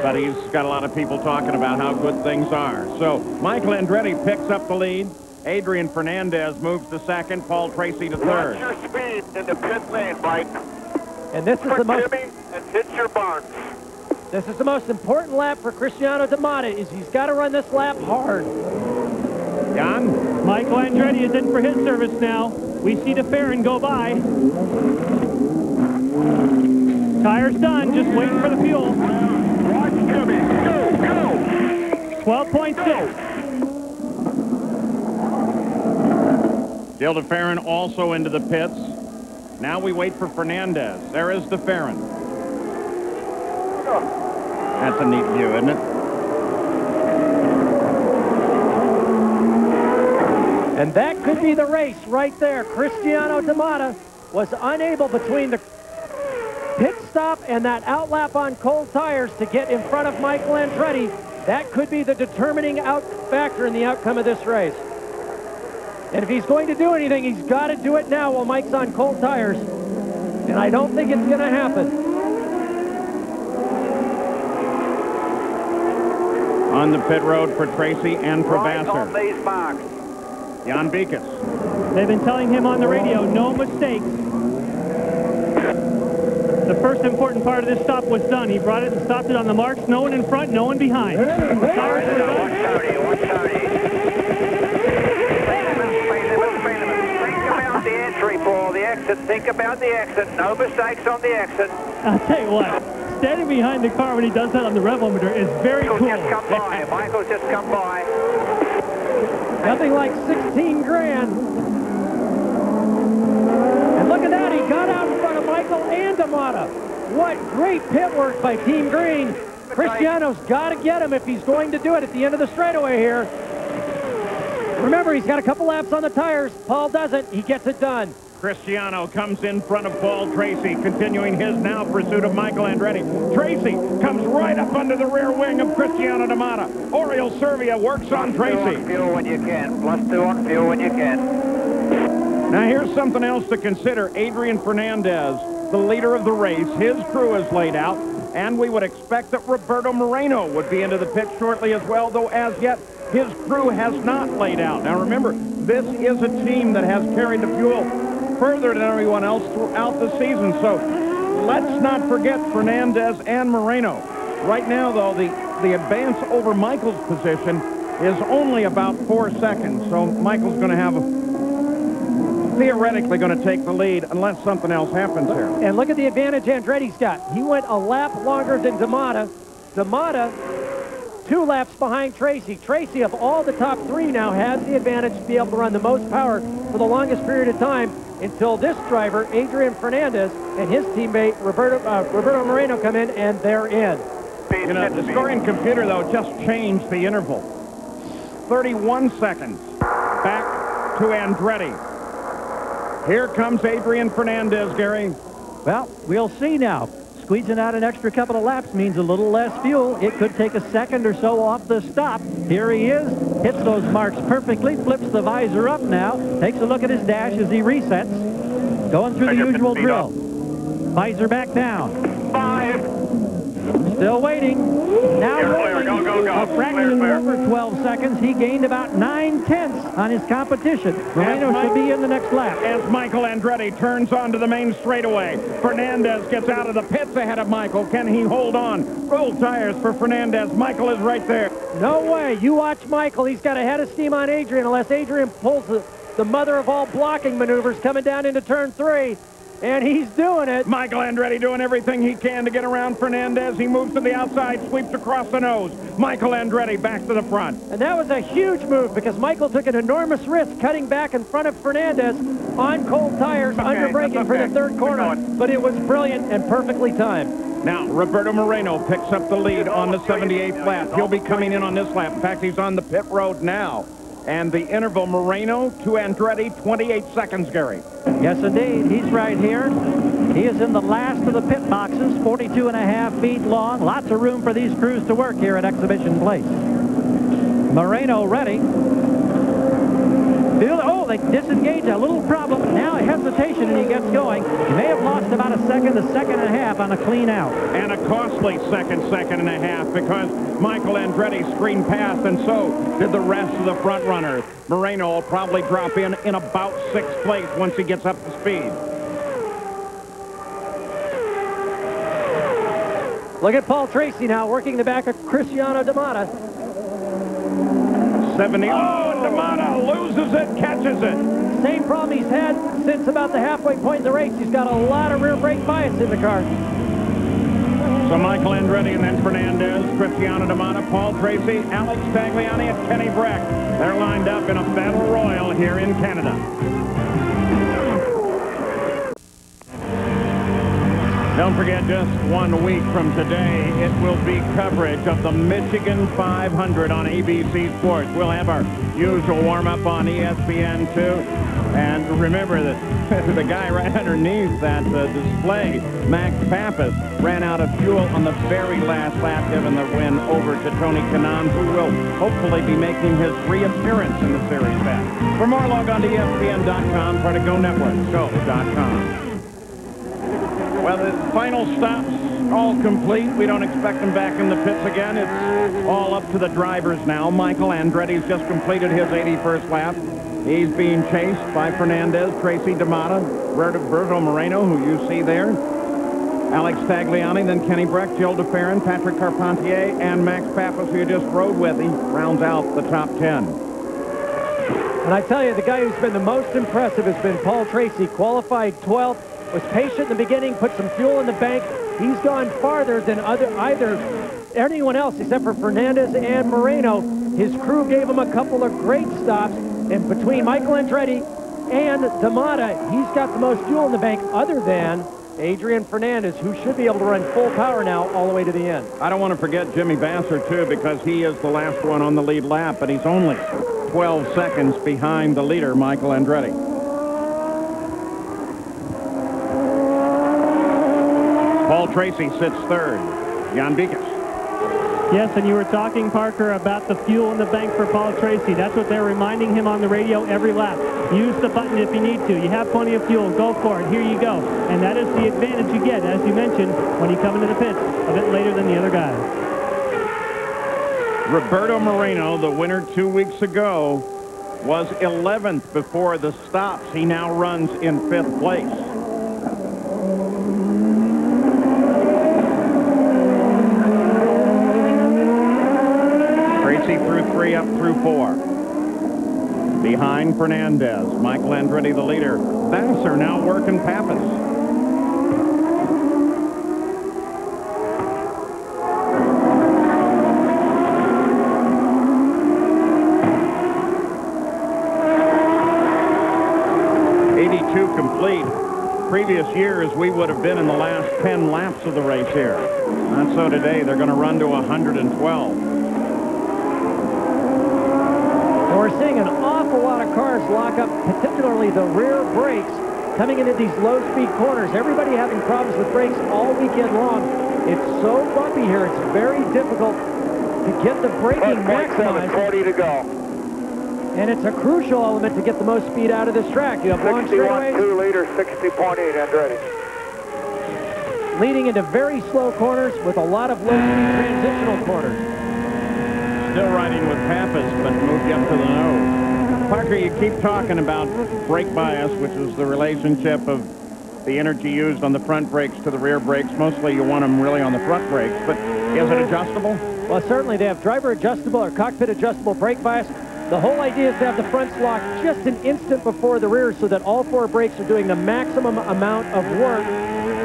But he's got a lot of people talking about how good things are. So Michael Andretti picks up the lead. Adrian Fernandez moves to second. Paul Tracy to third. Watch your speed in the pit lane, Mike. And this is the most... and hit your barns. This is the most important lap for Cristiano D'Amato, is he's got to run this lap hard. Jan? Michael Andretti is in for his service now. We see the Farron go by. Tires done, just waiting for the fuel. Watch Jimmy. Go, go. 12.6. Gilda Farron also into the pits. Now we wait for Fernandez. There is the Farron. That's a neat view, isn't it? And that could be the race right there. Cristiano D'Amato was unable between the pit stop and that outlap on cold tires to get in front of Michael Andretti. That could be the determining factor in the outcome of this race. And if he's going to do anything, he's got to do it now while Mike's on cold tires. And I don't think it's going to happen. On the pit road for Tracy and for Right Vassar. on these marks. Jan Beekes. They've been telling him on the radio, no mistakes. The first important part of this stop was done. He brought it and stopped it on the marks. No one in front, no one behind. Watch Tony, watch Tony. Think about the entry, Paul, the exit. Think about the exit. No mistakes on the exit. I'll tell you what, standing behind the car when he does that on the revometer is very cool. Just come by. Michael's just come by. Nothing like 16 grand. And look at that, he got out in front of Michael and D'Amato. What great pit work by Team Green. Cristiano's got to get him if he's going to do it at the end of the straightaway here. Remember, he's got a couple laps on the tires. Paul doesn't. He gets it done. Cristiano comes in front of Paul Tracy, continuing his now pursuit of Michael Andretti. Tracy comes right up under the rear wing of Cristiano D'Amata. Oriol Servia works on Tracy. +2 on fuel when you can. +2 on fuel when you can. Now here's something else to consider. Adrian Fernandez, the leader of the race, his crew is laid out, and we would expect that Roberto Moreno would be into the pit shortly as well, though as yet his crew has not laid out. Now remember, this is a team that has carried the fuel further than everyone else throughout the season, so let's not forget Fernandez and Moreno. Right now, though, the advance over Michael's position is only about 4 seconds, so Michael's going to have theoretically going to take the lead unless something else happens here. And look at the advantage Andretti's got. He went a lap longer than D'Amata. D'Amata 2 laps behind Tracy. Tracy, of all the top 3 now, has the advantage to be able to run the most power for the longest period of time until this driver, Adrian Fernandez, and his teammate, Roberto Moreno, come in, and they're in. You know, the scoring computer, though, just changed the interval. 31 seconds back to Andretti. Here comes Adrian Fernandez, Gary. Well, we'll see now. Squeezing out an extra couple of laps means a little less fuel. It could take a second or so off the stop. Here he is, hits those marks perfectly, flips the visor up now, takes a look at his dash as he resets, going through the usual drill. Visor back down. 5. Still waiting. Now a fraction over 12 seconds. He gained about 9/10 on his competition. Moreno should be in the next lap. As Michael Andretti turns onto the main straightaway, Fernandez gets out of the pits ahead of Michael. Can he hold on? Roll tires for Fernandez. Michael is right there. No way. You watch Michael. He's got a head of steam on Adrian unless Adrian pulls the mother of all blocking maneuvers coming down into turn 3. And he's doing it. Michael Andretti doing everything he can to get around Fernandez. He moves to the outside, sweeps across the nose. Michael Andretti back to the front. And that was a huge move because Michael took an enormous risk cutting back in front of Fernandez on cold tires, under braking for the third corner. But it was brilliant and perfectly timed. Now, Roberto Moreno picks up the lead on the 78th lap. He'll be coming in on this lap. In fact, he's on the pit road now. And the interval, Moreno to Andretti, 28 seconds, Gary. Yes, indeed. He's right here. He is in the last of the pit boxes, 42.5 feet long. Lots of room for these crews to work here at Exhibition Place. Moreno ready. Oh, they disengage. A little problem. Now a hesitation, and he gets going. He may have lost about a second and a half on a clean out. And a costly second and a half because Michael Andretti screened past, and so did the rest of the front runners. Moreno will probably drop in about 6th place once he gets up to speed. Look at Paul Tracy now working the back of Cristiano D'Amata. 70. Oh, and D'Amata loses it, catches it. Same problem he's had since about the halfway point in the race. He's got a lot of rear brake bias in the car. So Michael Andretti and then Fernandez, Cristiano D'Amata, Paul Tracy, Alex Tagliani, and Kenny Breck. They're lined up in a battle royal here in Canada. Don't forget, just 1 week from today, it will be coverage of the Michigan 500 on ABC Sports. We'll have our usual warm-up on ESPN2. And remember that the guy right underneath that display, Max Pappas, ran out of fuel on the very last lap, giving the win over to Tony Kanaan, who will hopefully be making his reappearance in the series then. For more, log on to ESPN.com, part of GoNetworkShow.com. Well, the final stop's all complete. We don't expect them back in the pits again. It's all up to the drivers now. Michael Andretti's just completed his 81st lap. He's being chased by Fernandez, Tracy D'Amata, Roberto Moreno, who you see there, Alex Tagliani, then Kenny Breck, Gilles DeFerrin, Patrick Carpentier, and Max Pappas, who you just rode with. He rounds out the top 10. And I tell you, the guy who's been the most impressive has been Paul Tracy, qualified 12th. Was patient in the beginning, put some fuel in the bank. He's gone farther than anyone else except for Fernandez and Moreno. His crew gave him a couple of great stops, and between Michael Andretti and D'Amata, he's got the most fuel in the bank other than Adrian Fernandez, who should be able to run full power now all the way to the end. I don't want to forget Jimmy Vasser, too, because he is the last one on the lead lap, but he's only 12 seconds behind the leader, Michael Andretti. Paul Tracy sits third. Jan Beekes. Yes, and you were talking, Parker, about the fuel in the bank for Paul Tracy. That's what they're reminding him on the radio every lap. Use the button if you need to. You have plenty of fuel. Go for it. Here you go. And that is the advantage you get, as you mentioned, when you come into the pits a bit later than the other guys. Roberto Moreno, the winner 2 weeks ago, was 11th before the stops. He now runs in 5th place. Tracy through 3, up through 4. Behind Fernandez, Michael Andretti the leader. Vassar now working Pappas. Complete. Previous years, we would have been in the last 10 laps of the race here. Not so today. They're going to run to 112. And we're seeing an awful lot of cars lock up, particularly the rear brakes, coming into these low-speed corners. Everybody having problems with brakes all weekend long. It's so bumpy here. It's very difficult to get the braking maximized. 40 to go. And it's a crucial element to get the most speed out of this track. You have long straightaways. 2 leader, 60.8 Andretti. Leading into very slow corners with a lot of low-speed transitional corners. Still riding with Pappas, but moved up to the nose. Parker, you keep talking about brake bias, which is the relationship of the energy used on the front brakes to the rear brakes. Mostly you want them really on the front brakes, but is it adjustable? Well, certainly they have driver adjustable or cockpit adjustable brake bias. The whole idea is to have the fronts lock just an instant before the rear so that all 4 brakes are doing the maximum amount of work.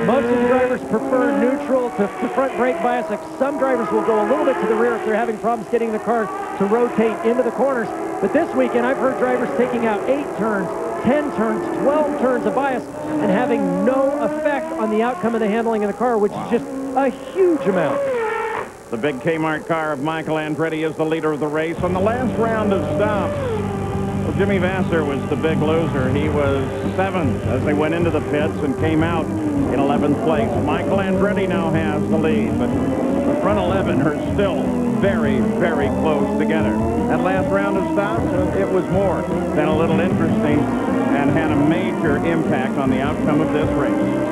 Most of the drivers prefer neutral to front brake bias. Some drivers will go a little bit to the rear if they're having problems getting the car to rotate into the corners. But this weekend, I've heard drivers taking out 8 turns, 10 turns, 12 turns of bias and having no effect on the outcome of the handling of the car, which is just a huge amount. The big Kmart car of Michael Andretti is the leader of the race. On the last round of stops, well, Jimmy Vassar was the big loser. He was 7th as they went into the pits and came out in 11th place. Michael Andretti now has the lead, but the front 11 are still very, very close together. That last round of stops, it was more than a little interesting and had a major impact on the outcome of this race.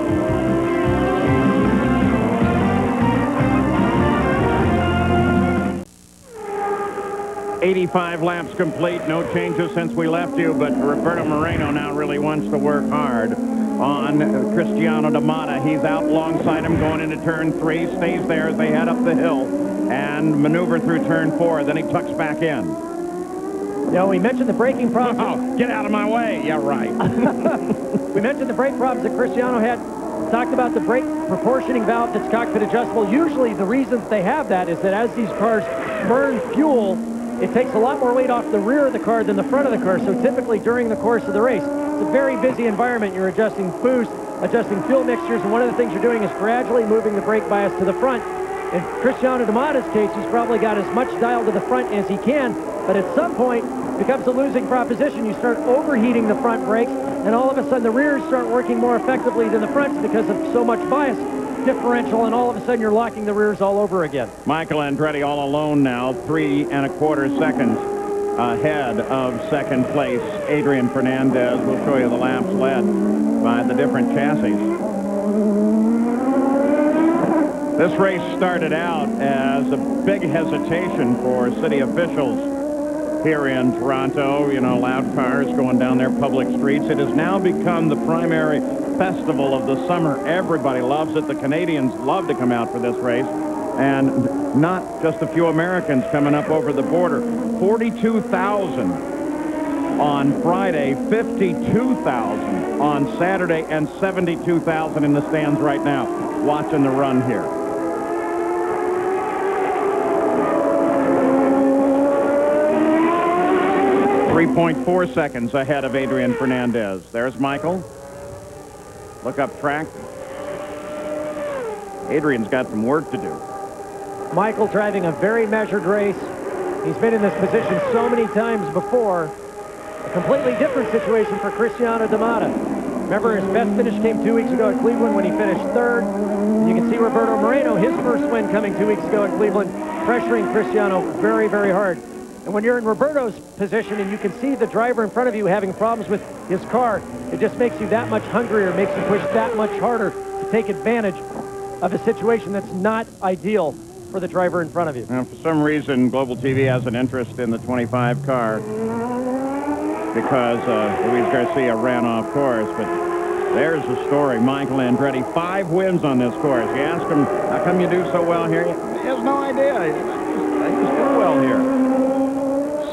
85 laps complete, no changes since we left you, but Roberto Moreno now really wants to work hard on Cristiano D'Amata. He's out alongside him going into turn 3, stays there as they head up the hill and maneuver through turn 4. Then he tucks back in. You know, we mentioned the braking problems. Oh, get out of my way. Yeah, right. We mentioned the brake problems that Cristiano had. Talked about the brake proportioning valve that's cockpit adjustable. Usually the reasons they have that is that as these cars burn fuel, it takes a lot more weight off the rear of the car than the front of the car. So typically during the course of the race, it's a very busy environment. You're adjusting boost, adjusting fuel mixtures, and one of the things you're doing is gradually moving the brake bias to the front. In Cristiano D'Amata's case, he's probably got as much dial to the front as he can, but at some point, it becomes a losing proposition. You start overheating the front brakes, and all of a sudden the rears start working more effectively than the fronts because of so much bias differential, and all of a sudden you're locking the rears all over again. Michael Andretti all alone now, 3 1/4 seconds ahead of second place. Adrian Fernandez will show you the laps led by the different chassis. This race started out as a big hesitation for city officials here in Toronto. You know, loud cars going down their public streets. It has now become the primary festival of the summer. Everybody loves it. The Canadians love to come out for this race, and not just a few Americans coming up over the border. 42,000 on Friday, 52,000 on Saturday, and 72,000 in the stands right now watching the run here. .4 seconds ahead of Adrian Fernandez. There's Michael. Look up track. Adrian's got some work to do. Michael driving a very measured race. He's been in this position so many times before. A completely different situation for Cristiano D'Amata. Remember, his best finish came 2 weeks ago at Cleveland when he finished third. And you can see Roberto Moreno, his first win coming 2 weeks ago at Cleveland, pressuring Cristiano very, very hard. And when you're in Roberto's position and you can see the driver in front of you having problems with his car, it just makes you that much hungrier, makes you push that much harder to take advantage of a situation that's not ideal for the driver in front of you. Now, for some reason, Global TV has an interest in the 25 car because Luis Garcia ran off course, but there's the story. Michael Andretti, 5 wins on this course. You ask him, how come you do so well here? He has no idea. I just do well here.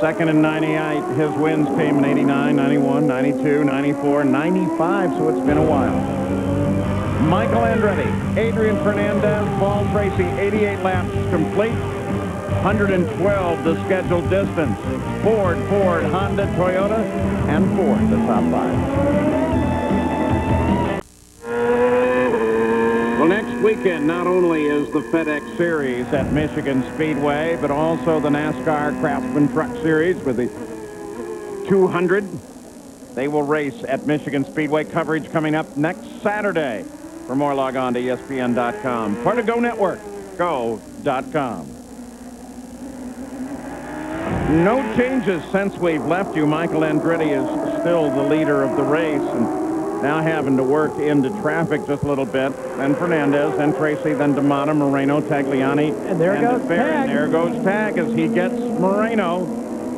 Second in 98. His wins came in 89, 91, 92, 94, 95, so it's been a while. Michael Andretti, Adrian Fernandez, Paul Tracy, 88 laps complete, 112 the scheduled distance. Ford, Honda, Toyota, and Ford, the top 5. Well, next weekend, not only is the FedEx Series at Michigan Speedway, but also the NASCAR Craftsman Truck Series with the 200. They will race at Michigan Speedway. Coverage coming up next Saturday. For more, log on to ESPN.com. Part of Go Network, go.com. No changes since we've left you. Michael Andretti is still the leader of the race and now having to work into traffic just a little bit. Then Fernandez, then Tracy, then D'Amata, Moreno, Tagliani. And there goes Tag. And there goes Tag as he gets Moreno.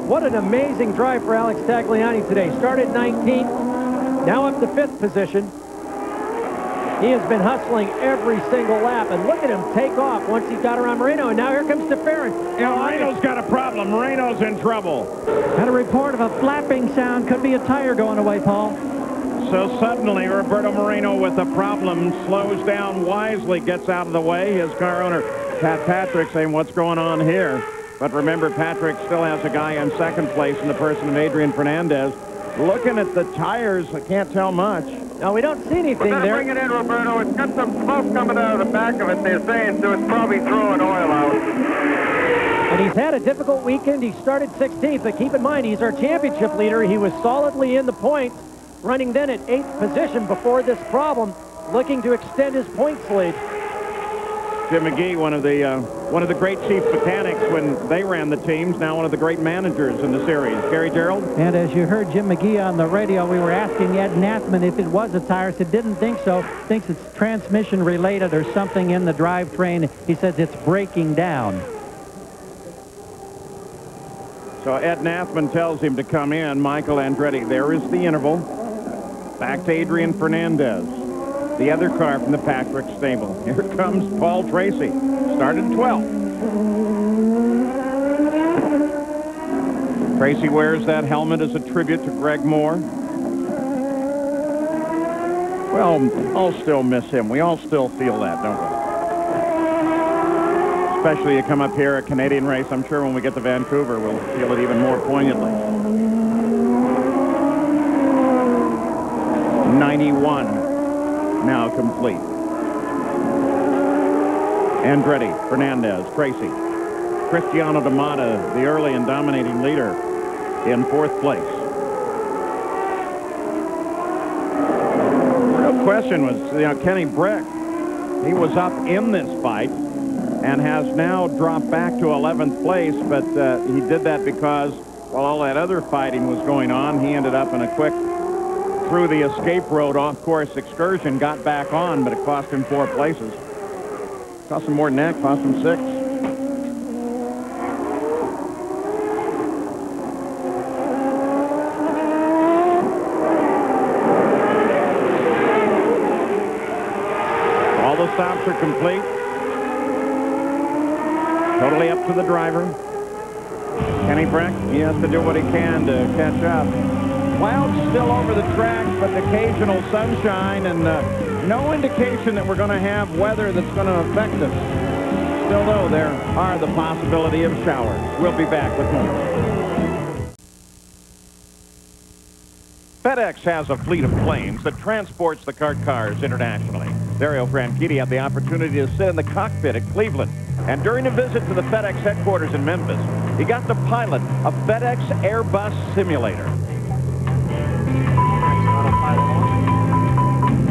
What an amazing drive for Alex Tagliani today. Started 19th, now up to 5th position. He has been hustling every single lap, and look at him take off once he got around Moreno, and now here comes DeFerrin. Moreno's got a problem. Moreno's in trouble. Had a report of a flapping sound. Could be a tire going away, Paul. So suddenly, Roberto Moreno with a problem slows down wisely, gets out of the way. His car owner, Pat Patrick, saying, what's going on here? But remember, Patrick still has a guy in second place in the person of Adrian Fernandez. Looking at the tires, I can't tell much. No, we don't see anything there. Bring it in, Roberto. It's got some smoke coming out of the back of it, they're saying, so it's probably throwing oil out. And he's had a difficult weekend. He started 16th, but keep in mind, he's our championship leader. He was solidly in the points, running then at 8th position before this problem, looking to extend his points lead. Jim McGee, one of the great chief mechanics when they ran the teams, now one of the great managers in the series. Gary Gerald? And as you heard Jim McGee on the radio, we were asking Ed Nathman if it was a tire. He said didn't think so. Thinks it's transmission related or something in the drivetrain. He says it's breaking down. So Ed Nathman tells him to come in. Michael Andretti, there is the interval. Back to Adrian Fernandez. The other car from the Patrick stable. Here comes Paul Tracy. Started 12th. Tracy wears that helmet as a tribute to Greg Moore. Well, I'll still miss him. We all still feel that, don't we? Especially you come up here, a Canadian race. I'm sure when we get to Vancouver, we'll feel it even more poignantly. 91. Now complete. Andretti, Fernandez, Tracy. Cristiano D'Amata, the early and dominating leader, in 4th place. The real question was, Kenny Brick. He was up in this fight and has now dropped back to 11th place, but he did that because while all that other fighting was going on, he ended up in a quick through the escape road off-course excursion, got back on, but it cost him 4 places. Cost him more than that, cost him 6. All the stops are complete. Totally up to the driver. Kenny Brick, he has to do what he can to catch up. Clouds still over the track, but occasional sunshine and no indication that we're going to have weather that's going to affect us. Still, though, there are the possibility of showers. We'll be back with more. FedEx has a fleet of planes that transports the kart cars internationally. Dario Franchitti had the opportunity to sit in the cockpit at Cleveland. And during a visit to the FedEx headquarters in Memphis, he got to pilot a FedEx Airbus simulator.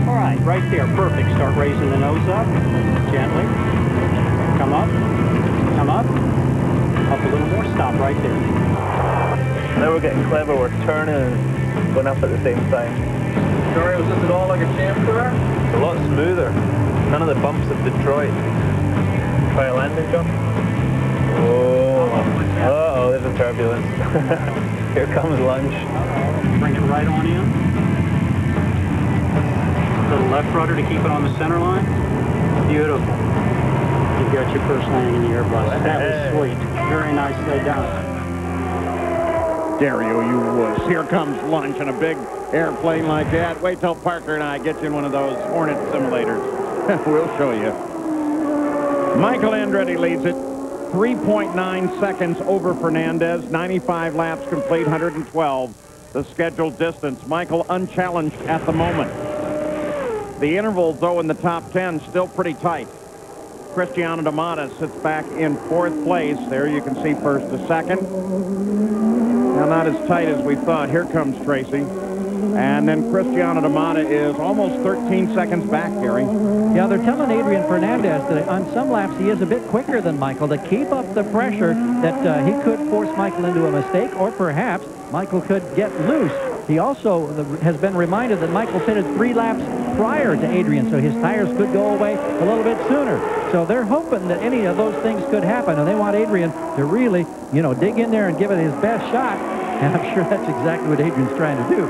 All right, right there, perfect. Start raising the nose up, gently. Come up, up a little more, stop right there. Now we're getting clever, we're turning and going up at the same time. Sorry, was this at all like a champ car? A lot smoother. None of the bumps of Detroit. Try a landing jump. Oh, uh-oh, there's a turbulence. Here comes lunge. Bring it right on in. Little left rudder to keep it on the center line. Beautiful. You got your first landing in the Airbus. That was sweet. Very nicely done. Dario, you wuss. Here comes lunch in a big airplane like that. Wait till Parker and I get you in one of those Hornet simulators. We'll show you. Michael Andretti leads it. 3.9 seconds over Fernandez. 95 laps complete, 112. The scheduled distance. Michael unchallenged at the moment. The interval, though, in the top 10, still pretty tight. Cristiano D'Amata sits back in 4th place. There you can see first to second. Now, not as tight as we thought. Here comes Tracy. And then Cristiano D'Amata is almost 13 seconds back, Gary. Yeah, they're telling Adrian Fernandez that on some laps he is a bit quicker than Michael to keep up the pressure that he could force Michael into a mistake, or perhaps Michael could get loose. He also has been reminded that Michael pitted 3 laps prior to Adrian, so his tires could go away a little bit sooner. So they're hoping that any of those things could happen, and they want Adrian to really, you know, dig in there and give it his best shot. And I'm sure that's exactly what Adrian's trying to do.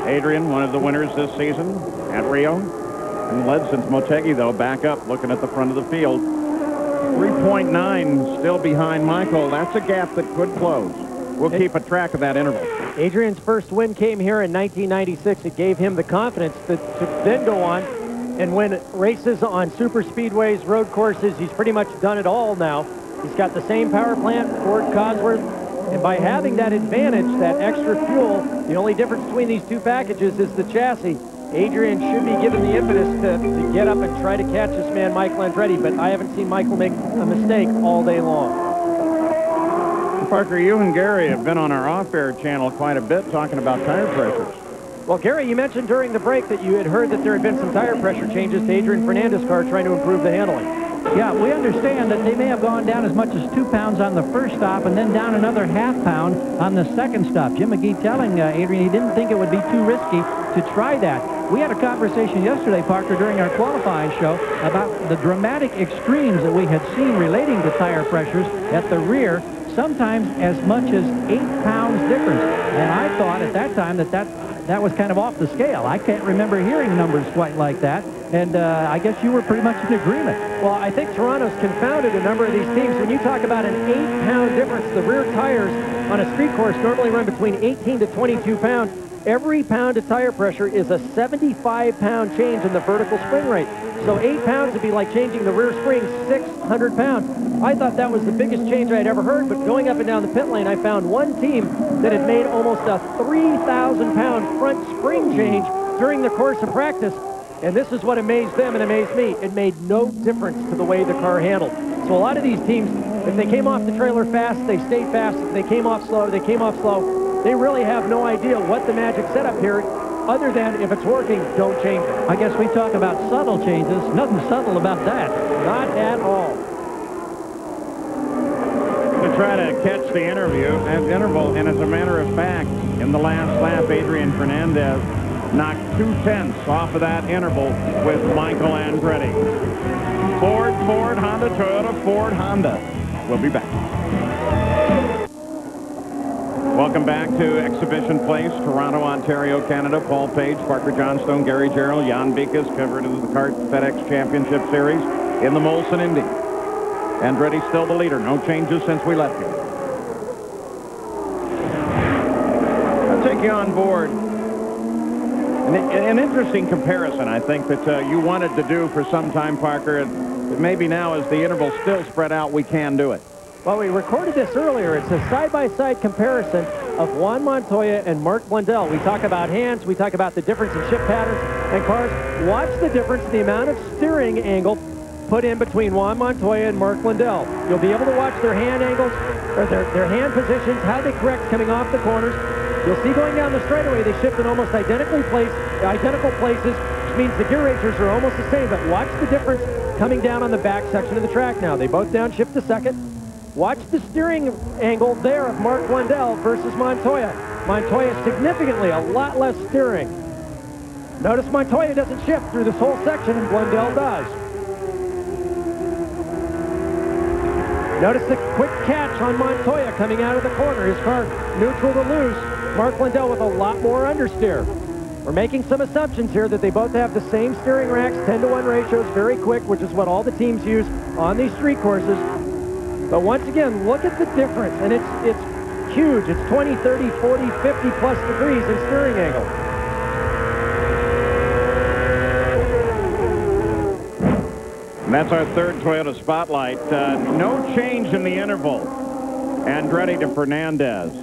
Adrian, one of the winners this season at Rio, and led since Motegi, though, back up, looking at the front of the field. 3.9 still behind Michael. That's a gap that could close. We'll keep a track of that interval. Adrian's first win came here in 1996. It gave him the confidence to then go on and win races on super speedways, road courses. He's pretty much done it all now. He's got the same power plant, Ford Cosworth, and by having that advantage, that extra fuel, the only difference between these two packages is the chassis. Adrian should be given the impetus to get up and try to catch this man, Michael Andretti, but I haven't seen Michael make a mistake all day long. Parker, you and Gary have been on our off-air channel quite a bit talking about tire pressures. Well, Gary, you mentioned during the break that you had heard that there had been some tire pressure changes to Adrian Fernandez's car trying to improve the handling. Yeah, we understand that they may have gone down as much as 2 pounds on the first stop and then down another ½ pound on the second stop. Jim McGee telling Adrian he didn't think it would be too risky to try that. We had a conversation yesterday, Parker, during our qualifying show about the dramatic extremes that we had seen relating to tire pressures at the rear, sometimes as much as 8 pounds difference. And I thought at that time that was kind of off the scale. I can't remember hearing numbers quite like that. And I guess you were pretty much in agreement. Well, I think Toronto's confounded a number of these teams. When you talk about an 8-pound difference, the rear tires on a street course normally run between 18 to 22 pounds. Every pound of tire pressure is a 75-pound change in the vertical spring rate. So 8 pounds would be like changing the rear spring 600 pounds. I thought that was the biggest change I'd ever heard, but going up and down the pit lane, I found one team that had made almost a 3,000-pound front spring change during the course of practice. And this is what amazed them and amazed me. It made no difference to the way the car handled. So a lot of these teams, if they came off the trailer fast, they stayed fast. If they came off slow, they came off slow. They really have no idea what the magic setup here, other than if it's working, don't change it. I guess we talk about subtle changes. Nothing subtle about that. Not at all. To try to catch the interval, and as a matter of fact, in the last lap, Adrian Fernandez knocked 2/10 off of that interval with Michael Andretti. Ford, Honda, Toyota, Ford, Honda. We'll be back. Welcome back to Exhibition Place, Toronto, Ontario, Canada. Paul Page, Parker Johnstone, Gary Gerald, Jan Bikas, covered in the CART FedEx Championship Series in the Molson Indy. Andretti still the leader. No changes since we left here. I'll take you on board. An interesting comparison, I think, that you wanted to do for some time, Parker. But maybe now, as the interval's still spread out, we can do it. Well, we recorded this earlier. It's a side-by-side comparison of Juan Montoya and Mark Blundell. We talk about hands. We talk about the difference in shift patterns and cars. Watch the difference in the amount of steering angle put in between Juan Montoya and Mark Lindell. You'll be able to watch their hand angles, or their hand positions, how they correct coming off the corners. You'll see going down the straightaway, they shift in almost identical places, which means the gear ratios are almost the same, but watch the difference coming down on the back section of the track now. They both downshift to second. Watch the steering angle there of Mark Lindell versus Montoya. Montoya significantly a lot less steering. Notice Montoya doesn't shift through this whole section, and Lindell does. Notice the quick catch on Montoya coming out of the corner. His car neutral to loose. Mark Lindell with a lot more understeer. We're making some assumptions here that they both have the same steering racks, 10-to-1 ratios, very quick, which is what all the teams use on these street courses. But once again, look at the difference, and it's huge. It's 20, 30, 40, 50 plus degrees in steering angle. And that's our third Toyota Spotlight. No change in the interval. Andretti to Fernandez.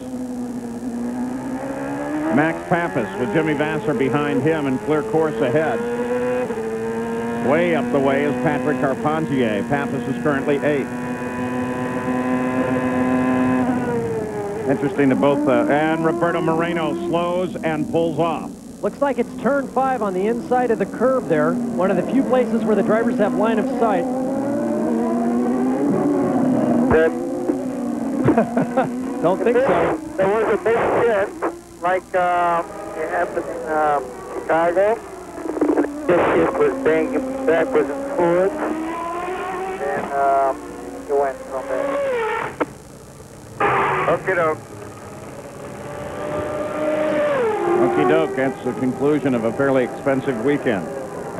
Max Pappas with Jimmy Vasser behind him and clear course ahead. Way up the way is Patrick Carpentier. Pappas is currently 8th. Interesting to both, and Roberto Moreno slows and pulls off. Looks like it's turn 5 on the inside of the curve there. One of the few places where the drivers have line of sight. Don't think so. There was a big shift, like it happened in Chicago. This shift was banging backwards and forwards. And it went from there. Okie doke. Okie doke, that's the conclusion of a fairly expensive weekend.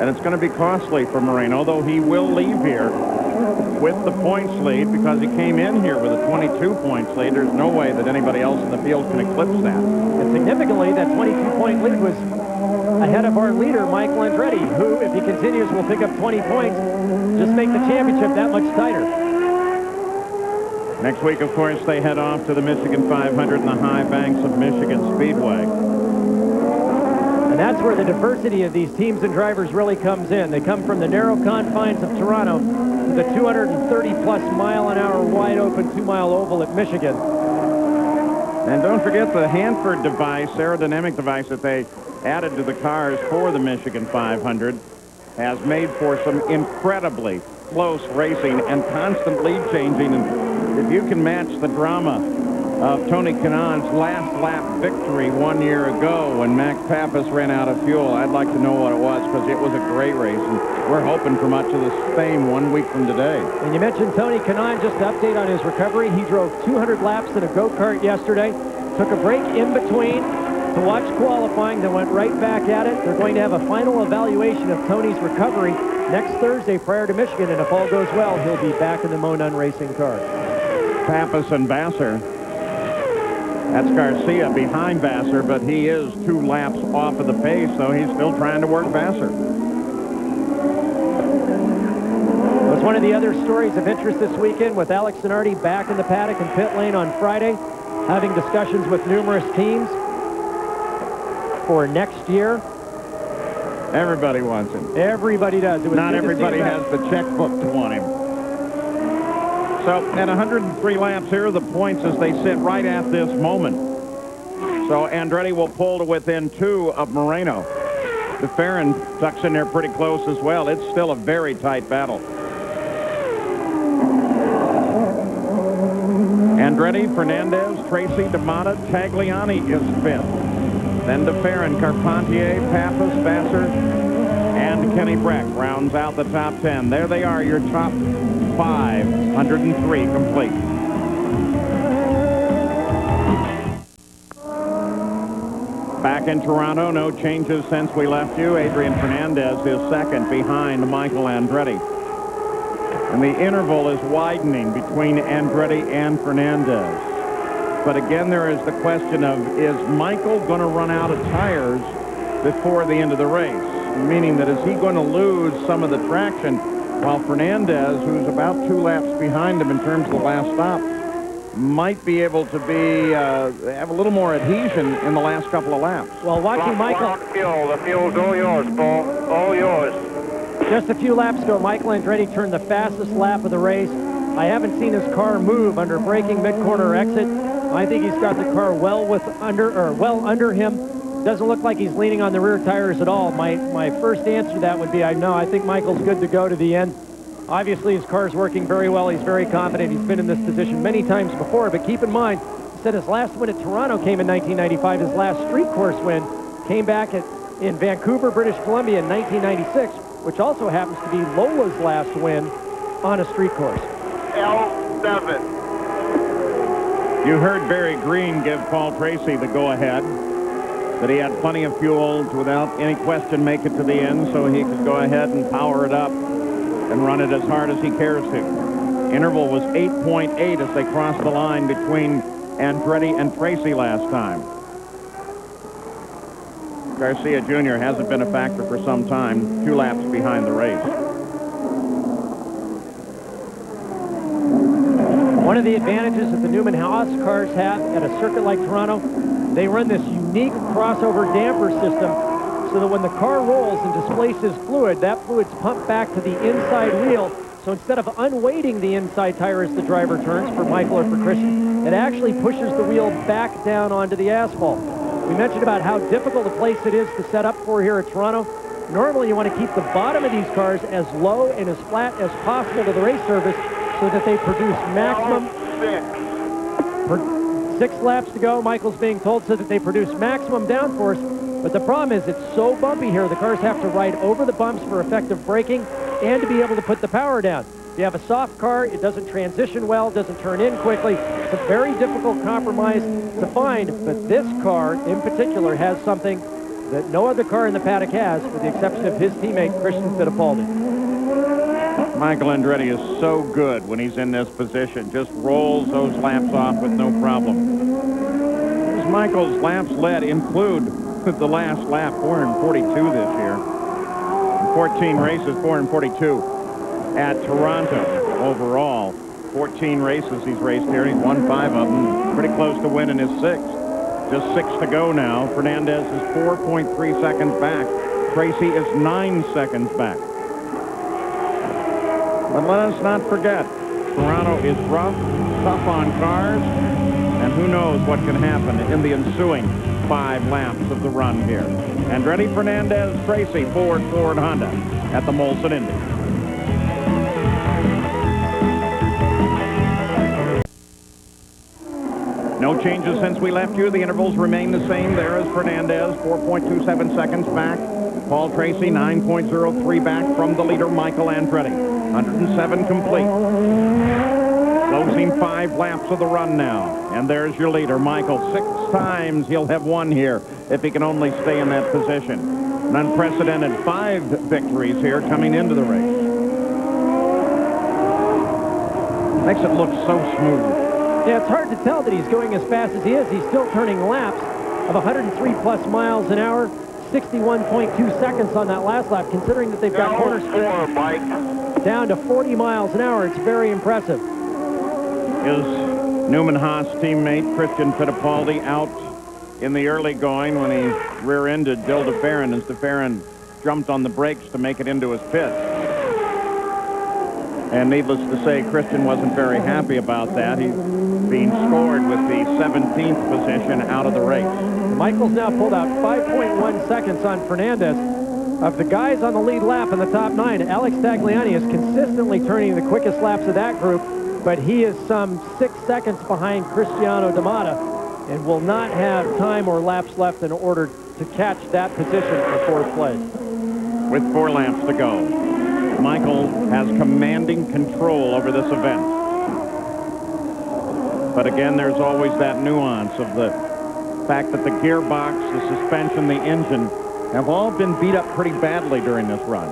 And it's going to be costly for Moreno, though he will leave here with the points lead because he came in here with a 22 points lead. There's no way that anybody else in the field can eclipse that. And significantly, that 22-point lead was ahead of our leader, Michael Andretti, who, if he continues, will pick up 20 points, just make the championship that much tighter. Next week, of course, they head off to the Michigan 500 in the high banks of Michigan Speedway. And that's where the diversity of these teams and drivers really comes in. They come from the narrow confines of Toronto to the 230-plus mile-an-hour wide-open 2-mile oval at Michigan. And don't forget the Hanford device, aerodynamic device that they added to the cars for the Michigan 500 has made for some incredibly close racing and constant lead changing. And if you can match the drama of Tony Kanaan's last lap victory 1 year ago when Max Pappas ran out of fuel, I'd like to know what it was, because it was a great race, and we're hoping for much of the same 1 week from today. And you mentioned Tony Kanaan, just to update on his recovery. He drove 200 laps in a go-kart yesterday, took a break in between to watch qualifying, then went right back at it. They're going to have a final evaluation of Tony's recovery next Thursday prior to Michigan, and if all goes well, he'll be back in the Monon racing car. Pappas and Vasser. That's Garcia behind Vasser, but he is 2 laps off of the pace, so he's still trying to work Vasser. It was one of the other stories of interest this weekend with Alex Zanardi back in the paddock and pit lane on Friday, having discussions with numerous teams for next year. Everybody wants him. Everybody does. It was not everybody has the checkbook to want him. So at 103 laps, here are the points as they sit right at this moment. So Andretti will pull to within 2 of Moreno. DeFerrin tucks in there pretty close as well. It's still a very tight battle. Andretti, Fernandez, Tracy, DeMata, Tagliani is 5th. Then DeFerrin, Carpentier, Pappas, Vasser, and Kenny Breck rounds out the top 10. There they are, your top 5, 103 complete. Back in Toronto, no changes since we left you. Adrian Fernandez is 2nd behind Michael Andretti. And the interval is widening between Andretti and Fernandez. But again, there is the question of, is Michael going to run out of tires before the end of the race? Meaning that is he going to lose some of the traction while Fernandez, who's about 2 laps behind him in terms of the last stop, might be able to be have a little more adhesion in the last couple of laps. Well, watching Michael... The fuel's all yours, Paul. All yours. Just a few laps ago, Michael Andretti turned the fastest lap of the race. I haven't seen his car move under braking mid-corner exit. I think he's got the car well under him. Doesn't look like he's leaning on the rear tires at all. My first answer to that would be, I think Michael's good to go to the end. Obviously, his car's working very well. He's very confident. He's been in this position many times before, but keep in mind, he said his last win at Toronto came in 1995. His last street course win came back in Vancouver, British Columbia in 1996, which also happens to be Lola's last win on a street course. L7. You heard Barry Green give Paul Tracy the go-ahead, that he had plenty of fuel to, without any question, make it to the end, so he could go ahead and power it up and run it as hard as he cares to. Interval was 8.8 as they crossed the line between Andretti and Tracy last time. Garcia Jr. hasn't been a factor for some time, 2 laps behind the race. One of the advantages that the Newman Haas cars have at a circuit like Toronto, they run this unique crossover damper system so that when the car rolls and displaces fluid, that fluid's pumped back to the inside wheel. So instead of unweighting the inside tire as the driver turns, for Michael or for Christian, it actually pushes the wheel back down onto the asphalt. We mentioned about how difficult a place it is to set up for here at Toronto. Normally, you want to keep the bottom of these cars as low and as flat as possible to the race surface so that they produce maximum. 6 laps to go, Michael's being told, so that they produce maximum downforce. But the problem is it's so bumpy here, the cars have to ride over the bumps for effective braking and to be able to put the power down. If you have a soft car, it doesn't transition well, doesn't turn in quickly. It's a very difficult compromise to find, but this car in particular has something that no other car in the paddock has, with the exception of his teammate, Christian Fittipaldi. Michael Andretti is so good when he's in this position. Just rolls those laps off with no problem. Here's Michael's laps led include the last lap, 442 this year. In 14 races, 442 at Toronto overall. 14 races he's raced here. He's won 5 of them. Pretty close to winning his 6th. Just 6 to go now. Fernandez is 4.3 seconds back. Tracy is 9 seconds back. But let us not forget, Toronto is rough, tough on cars, and who knows what can happen in the ensuing 5 laps of the run here. Andretti, Fernandez, Tracy, Ford, Honda at the Molson Indy. No changes since we left you. The intervals remain the same. There is Fernandez, 4.27 seconds back. Paul Tracy, 9.03 back from the leader, Michael Andretti. 107 complete. Closing 5 laps of the run now. And there's your leader, Michael. 6 times he'll have won here if he can only stay in that position. An unprecedented 5 victories here coming into the race. Makes it look so smooth. Yeah, it's hard to tell that he's going as fast as he is. He's still turning laps of 103+ miles an hour, 61.2 seconds on that last lap, considering that they've got corner speed down to 40 miles an hour. It's very impressive. His Newman Haas teammate, Christian Fittipaldi, out in the early going when he rear-ended Bill DeFerrin as DeFerrin jumped on the brakes to make it into his pit. And needless to say, Christian wasn't very happy about that. He's being scored with the 17th position out of the race. Michael's now pulled out 5.1 seconds on Fernandez. Of the guys on the lead lap in the top 9, Alex Tagliani is consistently turning the quickest laps of that group, but he is some 6 seconds behind Cristiano D'Amata and will not have time or laps left in order to catch that position for 4th place. With 4 laps to go, Michael has commanding control over this event. But again, there's always that nuance of the fact that the gearbox, the suspension, the engine have all been beat up pretty badly during this run.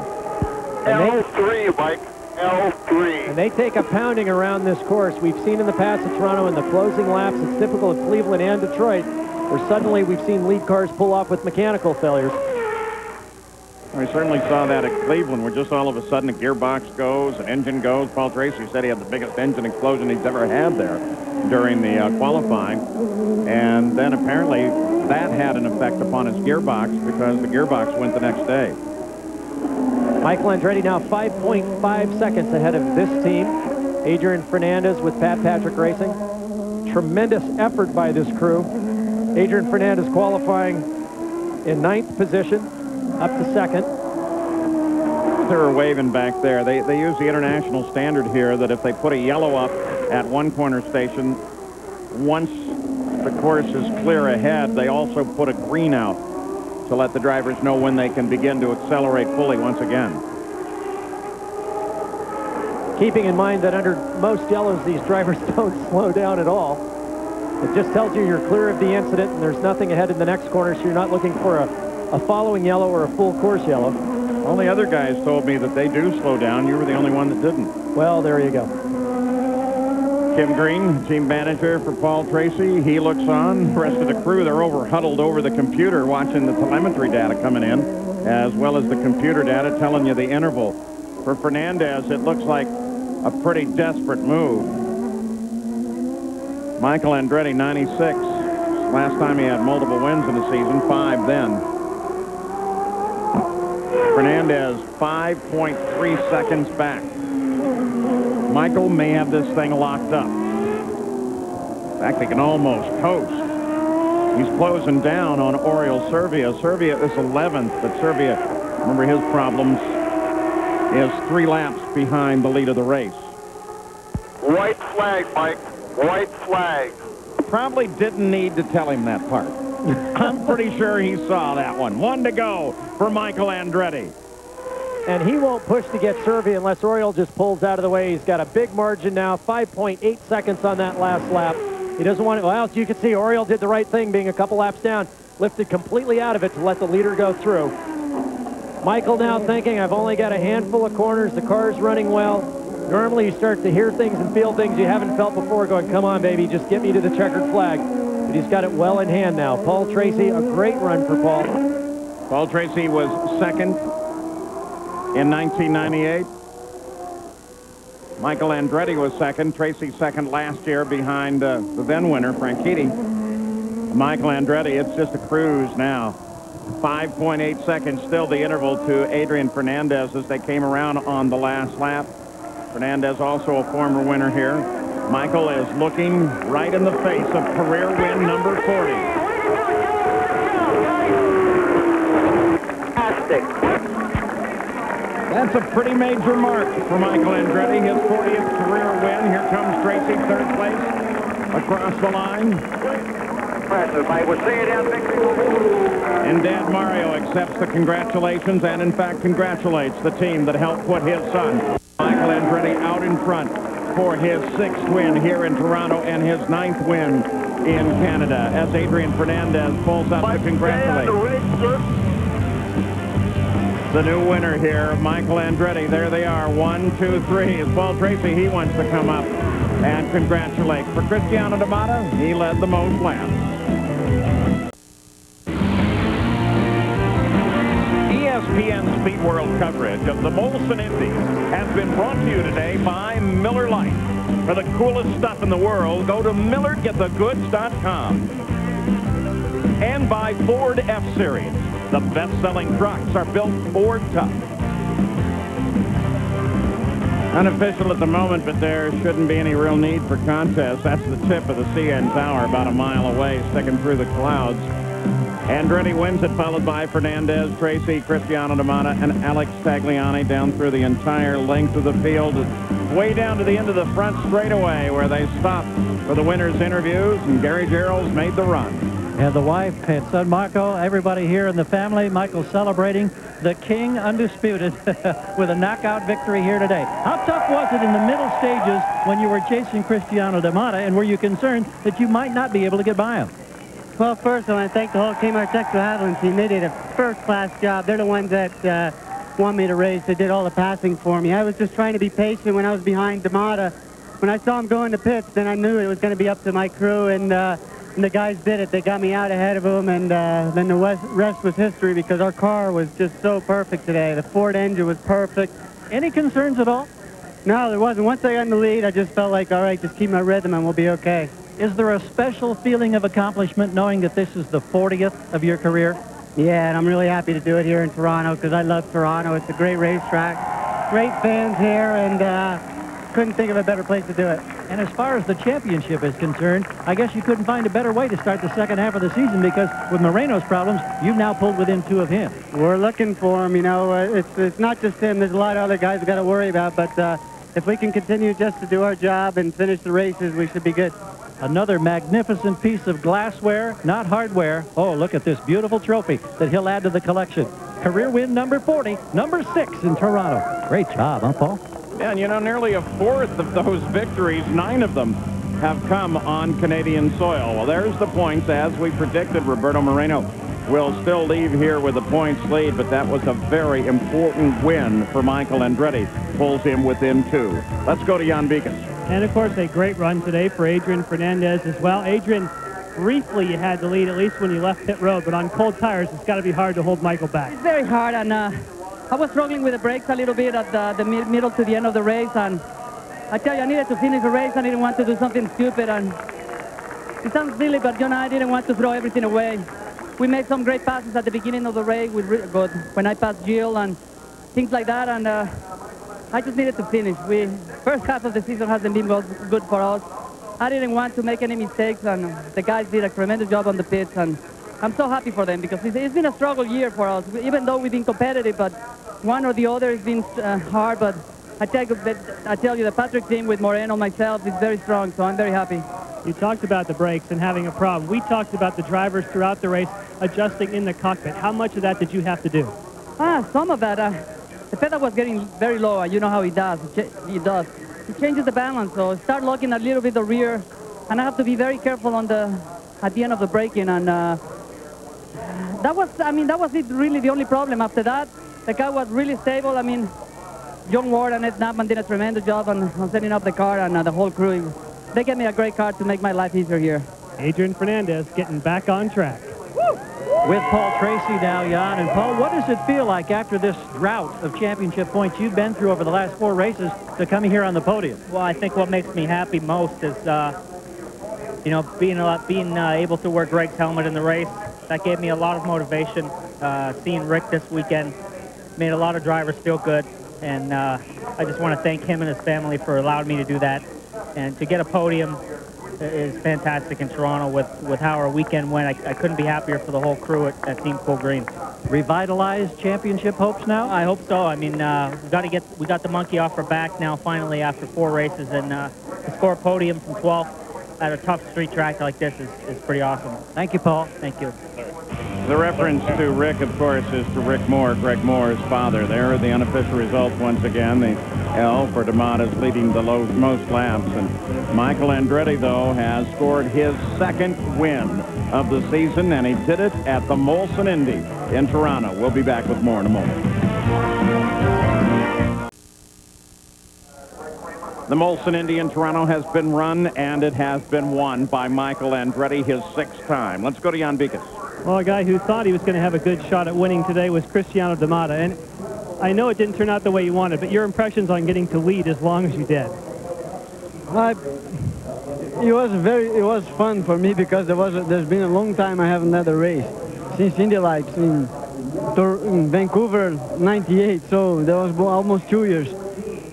L3, Mike. L3. And they take a pounding around this course. We've seen in the past at Toronto in the closing laps. It's typical of Cleveland and Detroit, where suddenly we've seen lead cars pull off with mechanical failures. We certainly saw that at Cleveland, where just all of a sudden a gearbox goes, an engine goes. Paul Tracy said he had the biggest engine explosion he's ever had there during the qualifying. And then apparently that had an effect upon his gearbox because the gearbox went the next day. Michael Andretti now 5.5 seconds ahead of this team. Adrian Fernandez with Pat Patrick Racing. Tremendous effort by this crew. Adrian Fernandez qualifying in 9th position, up to 2nd. They were waving back there. They use the international standard here that if they put a yellow up at one corner station, once the course is clear ahead, they also put a green out to let the drivers know when they can begin to accelerate fully once again. Keeping in mind that under most yellows, these drivers don't slow down at all. It just tells you you're clear of the incident and there's nothing ahead in the next corner, so you're not looking for a following yellow or a full course yellow. All the other guys told me that they do slow down. You were the only one that didn't. Well, there you go. Kim Green, team manager for Paul Tracy. He looks on. The rest of the crew, they're huddled over the computer watching the telemetry data coming in, as well as the computer data telling you the interval. For Fernandez, it looks like a pretty desperate move. Michael Andretti, 96. Last time he had multiple wins in the season, 5 then. Fernandez, 5.3 seconds back. Michael may have this thing locked up. In fact, they can almost coast. He's closing down on Oriol Servia. Servia is 11th, but Servia, remember his problems, is 3 laps behind the lead of the race. White flag, Mike. White flag. Probably didn't need to tell him that part. I'm pretty sure he saw that one. 1 to go for Michael Andretti. And he won't push to get Servia unless Oriol just pulls out of the way. He's got a big margin now, 5.8 seconds on that last lap. He doesn't want it. Well, as you can see, Oriol did the right thing, being a couple laps down, lifted completely out of it to let the leader go through. Michael now thinking, I've only got a handful of corners. The car's running well. Normally you start to hear things and feel things you haven't felt before, going, come on, baby, just get me to the checkered flag. But he's got it well in hand now. Paul Tracy, a great run for Paul. Paul Tracy was 2nd in 1998. Michael Andretti was 2nd. Tracy 2nd last year behind the then winner, Franchitti. Michael Andretti, it's just a cruise now. 5.8 seconds still the interval to Adrian Fernandez as they came around on the last lap. Fernandez also a former winner here. Michael is looking right in the face of career win number 40. Fantastic. That's a pretty major mark for Michael Andretti, his 40th career win. Here comes Tracy, 3rd place, across the line. Impressive, mate. We'll see you down victory. And Dad Mario accepts the congratulations and, in fact, congratulates the team that helped put his son, Michael Andretti, out in front for his 6th win here in Toronto and his 9th win in Canada, as Adrian Fernandez pulls out to congratulate. The new winner here, Michael Andretti. There they are, 1, 2, 3. It's Paul Tracy. He wants to come up and congratulate. For Cristiano D'Amata, he led the most laps. ESPN Speed World coverage of the Molson Indy has been brought to you today by Miller Lite. For the coolest stuff in the world, go to MillerGetTheGoods.com. And by Ford F-Series. The best-selling trucks are built Ford tough. Unofficial at the moment, but there shouldn't be any real need for contest. That's the tip of the CN Tower, about a mile away, sticking through the clouds. Andretti wins it, followed by Fernandez, Tracy, Cristiano D'Amata, and Alex Tagliani down through the entire length of the field, way down to the end of the front straightaway, where they stopped for the winners' interviews, and Gary Gerald's made the run. And the wife and son Marco, everybody here in the family, Michael celebrating the King undisputed with a knockout victory here today. How tough was it in the middle stages when you were chasing Cristiano D'Amata, and were you concerned that you might not be able to get by him? Well, first I want to thank the whole Kmart Texas Haviland team. They did a first-class job. They're the ones that want me to race. They did all the passing for me. I was just trying to be patient when I was behind D'Amata. When I saw him go into pits, then I knew it was going to be up to my crew, and the guys did it. They got me out ahead of him, and then the rest was history because our car was just so perfect today. The Ford engine was perfect. Any concerns at all? No, there wasn't. Once I got in the lead, I just felt like, all right, just keep my rhythm and we'll be okay. Is there a special feeling of accomplishment knowing that this is the 40th of your career? Yeah, and I'm really happy to do it here in Toronto because I love Toronto. It's a great racetrack, great fans here, and couldn't think of a better place to do it. And as far as the championship is concerned, I guess you couldn't find a better way to start the second half of the season because with Moreno's problems, you've now pulled within 2 of him. We're looking for him, you know. It's not just him. There's a lot of other guys we've got to worry about, but if we can continue just to do our job and finish the races, we should be good. Another magnificent piece of glassware, not hardware. Oh, look at this beautiful trophy that he'll add to the collection. Career win number 40, number 6 in Toronto. Great job, huh, Paul? Yeah, and you know, nearly a fourth of those victories, 9 of them, have come on Canadian soil. Well, there's the points. As we predicted, Roberto Moreno will still leave here with a points lead, but that was a very important win for Michael Andretti. Pulls him within 2. Let's go to Jan Beekes. And, of course, a great run today for Adrian Fernandez as well. Adrian, briefly you had the lead, at least when you left pit road, but on cold tires, it's got to be hard to hold Michael back. It's very hard, and I was struggling with the brakes a little bit at the middle to the end of the race, and I tell you, I needed to finish the race. I didn't want to do something stupid, and it sounds silly, but, you know, I didn't want to throw everything away. We made some great passes at the beginning of the race but when I passed Jill and things like that, and I just needed to finish. First half of the season hasn't been good for us. I didn't want to make any mistakes, and the guys did a tremendous job on the pits, and I'm so happy for them because it's been a struggle year for us, even though we've been competitive, but one or the other has been hard, but I tell you, the Patrick team with Moreno, myself, is very strong, so I'm very happy. You talked about the brakes and having a problem. We talked about the drivers throughout the race adjusting in the cockpit. How much of that did you have to do? Some of that. The pedal was getting very low. You know how he does. He changes the balance, so start locking a little bit the rear, and I have to be very careful at the end of the braking, and that was really the only problem. After that, the car was really stable. I mean, John Ward and Ed Knappman did a tremendous job on setting up the car, and the whole crew. They gave me a great car to make my life easier here. Adrian Fernandez getting back on track. With Paul Tracy now, Jan. And Paul, what does it feel like after this drought of championship points you've been through over the last 4 races to coming here on the podium? Well, I think what makes me happy most is, you know, being able to wear Greg's helmet in the race. That gave me a lot of motivation. Seeing Rick this weekend made a lot of drivers feel good. And I just want to thank him and his family for allowing me to do that. And to get a podium is fantastic in Toronto with how our weekend went. I couldn't be happier for the whole crew at Team Full Green. Revitalized championship hopes now? I hope so. I mean, we got the monkey off our back now finally after 4 races, and to score a podium from 12th at a tough street track like this is pretty awesome. Thank you, Paul. Thank you. The reference to Rick, of course, is to Rick Moore, Greg Moore's father. There are the unofficial results once again. The L for DeMata's leading the most laps. And Michael Andretti, though, has scored his 2nd win of the season, and he did it at the Molson Indy in Toronto. We'll be back with more in a moment. The Molson Indy in Toronto has been run, and it has been won by Michael Andretti, his 6th time. Let's go to Jan Beekes. Well, a guy who thought he was going to have a good shot at winning today was Cristiano DeMata. And I know it didn't turn out the way you wanted, but your impressions on getting to lead as long as you did. It was fun for me because there's been a long time I haven't had a race since Indy Lights in Vancouver '98, so that was almost 2 years.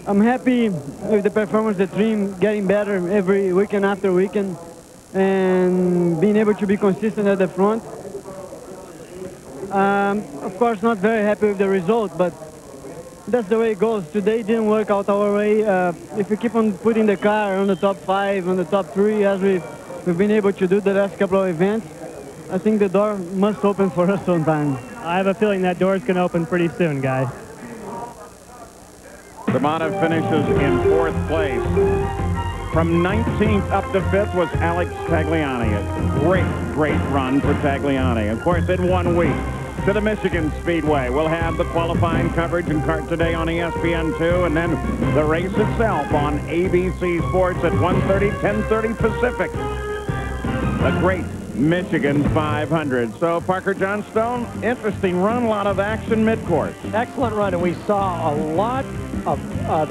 I'm happy with the performance of the team getting better every weekend after weekend and being able to be consistent at the front. Of course, not very happy with the result, but that's the way it goes. Today didn't work out our way. If we keep on putting the car on the top 5, on the top 3, as we've been able to do the last couple of events, I think the door must open for us sometime. I have a feeling that door is going to open pretty soon, guys. DeMata finishes in 4th place. From 19th up to 5th was Alex Tagliani. A great run for Tagliani. Of course, in 1 week to the Michigan Speedway. We'll have the qualifying coverage in Kart Today on ESPN2, and then the race itself on ABC Sports at 1:30, 10:30 Pacific. A great Michigan 500. So, Parker Johnstone, interesting run, a lot of action mid-course. Excellent run, and we saw a lot of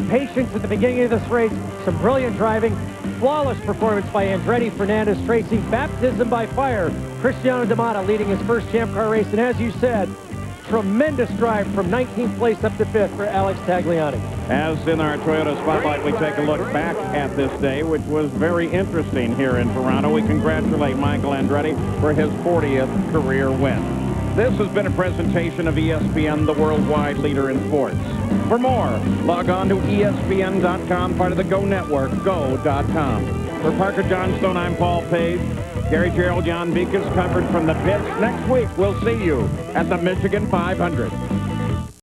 patience at the beginning of this race, some brilliant driving, flawless performance by Andretti, Fernandez, Tracy, baptism by fire Cristiano D'Amata leading his first Champ Car race, and as you said, tremendous drive from 19th place up to 5th for Alex Tagliani. As in our Toyota Spotlight, we take a look back at this day, which was very interesting here in Toronto. We congratulate Michael Andretti for his 40th career win. This has been a presentation of ESPN, the worldwide leader in sports. For more, log on to ESPN.com, part of the Go Network, go.com. For Parker Johnstone, I'm Paul Page. Gary Gerald, Jan Beek is covered from the pits. Next week, we'll see you at the Michigan 500.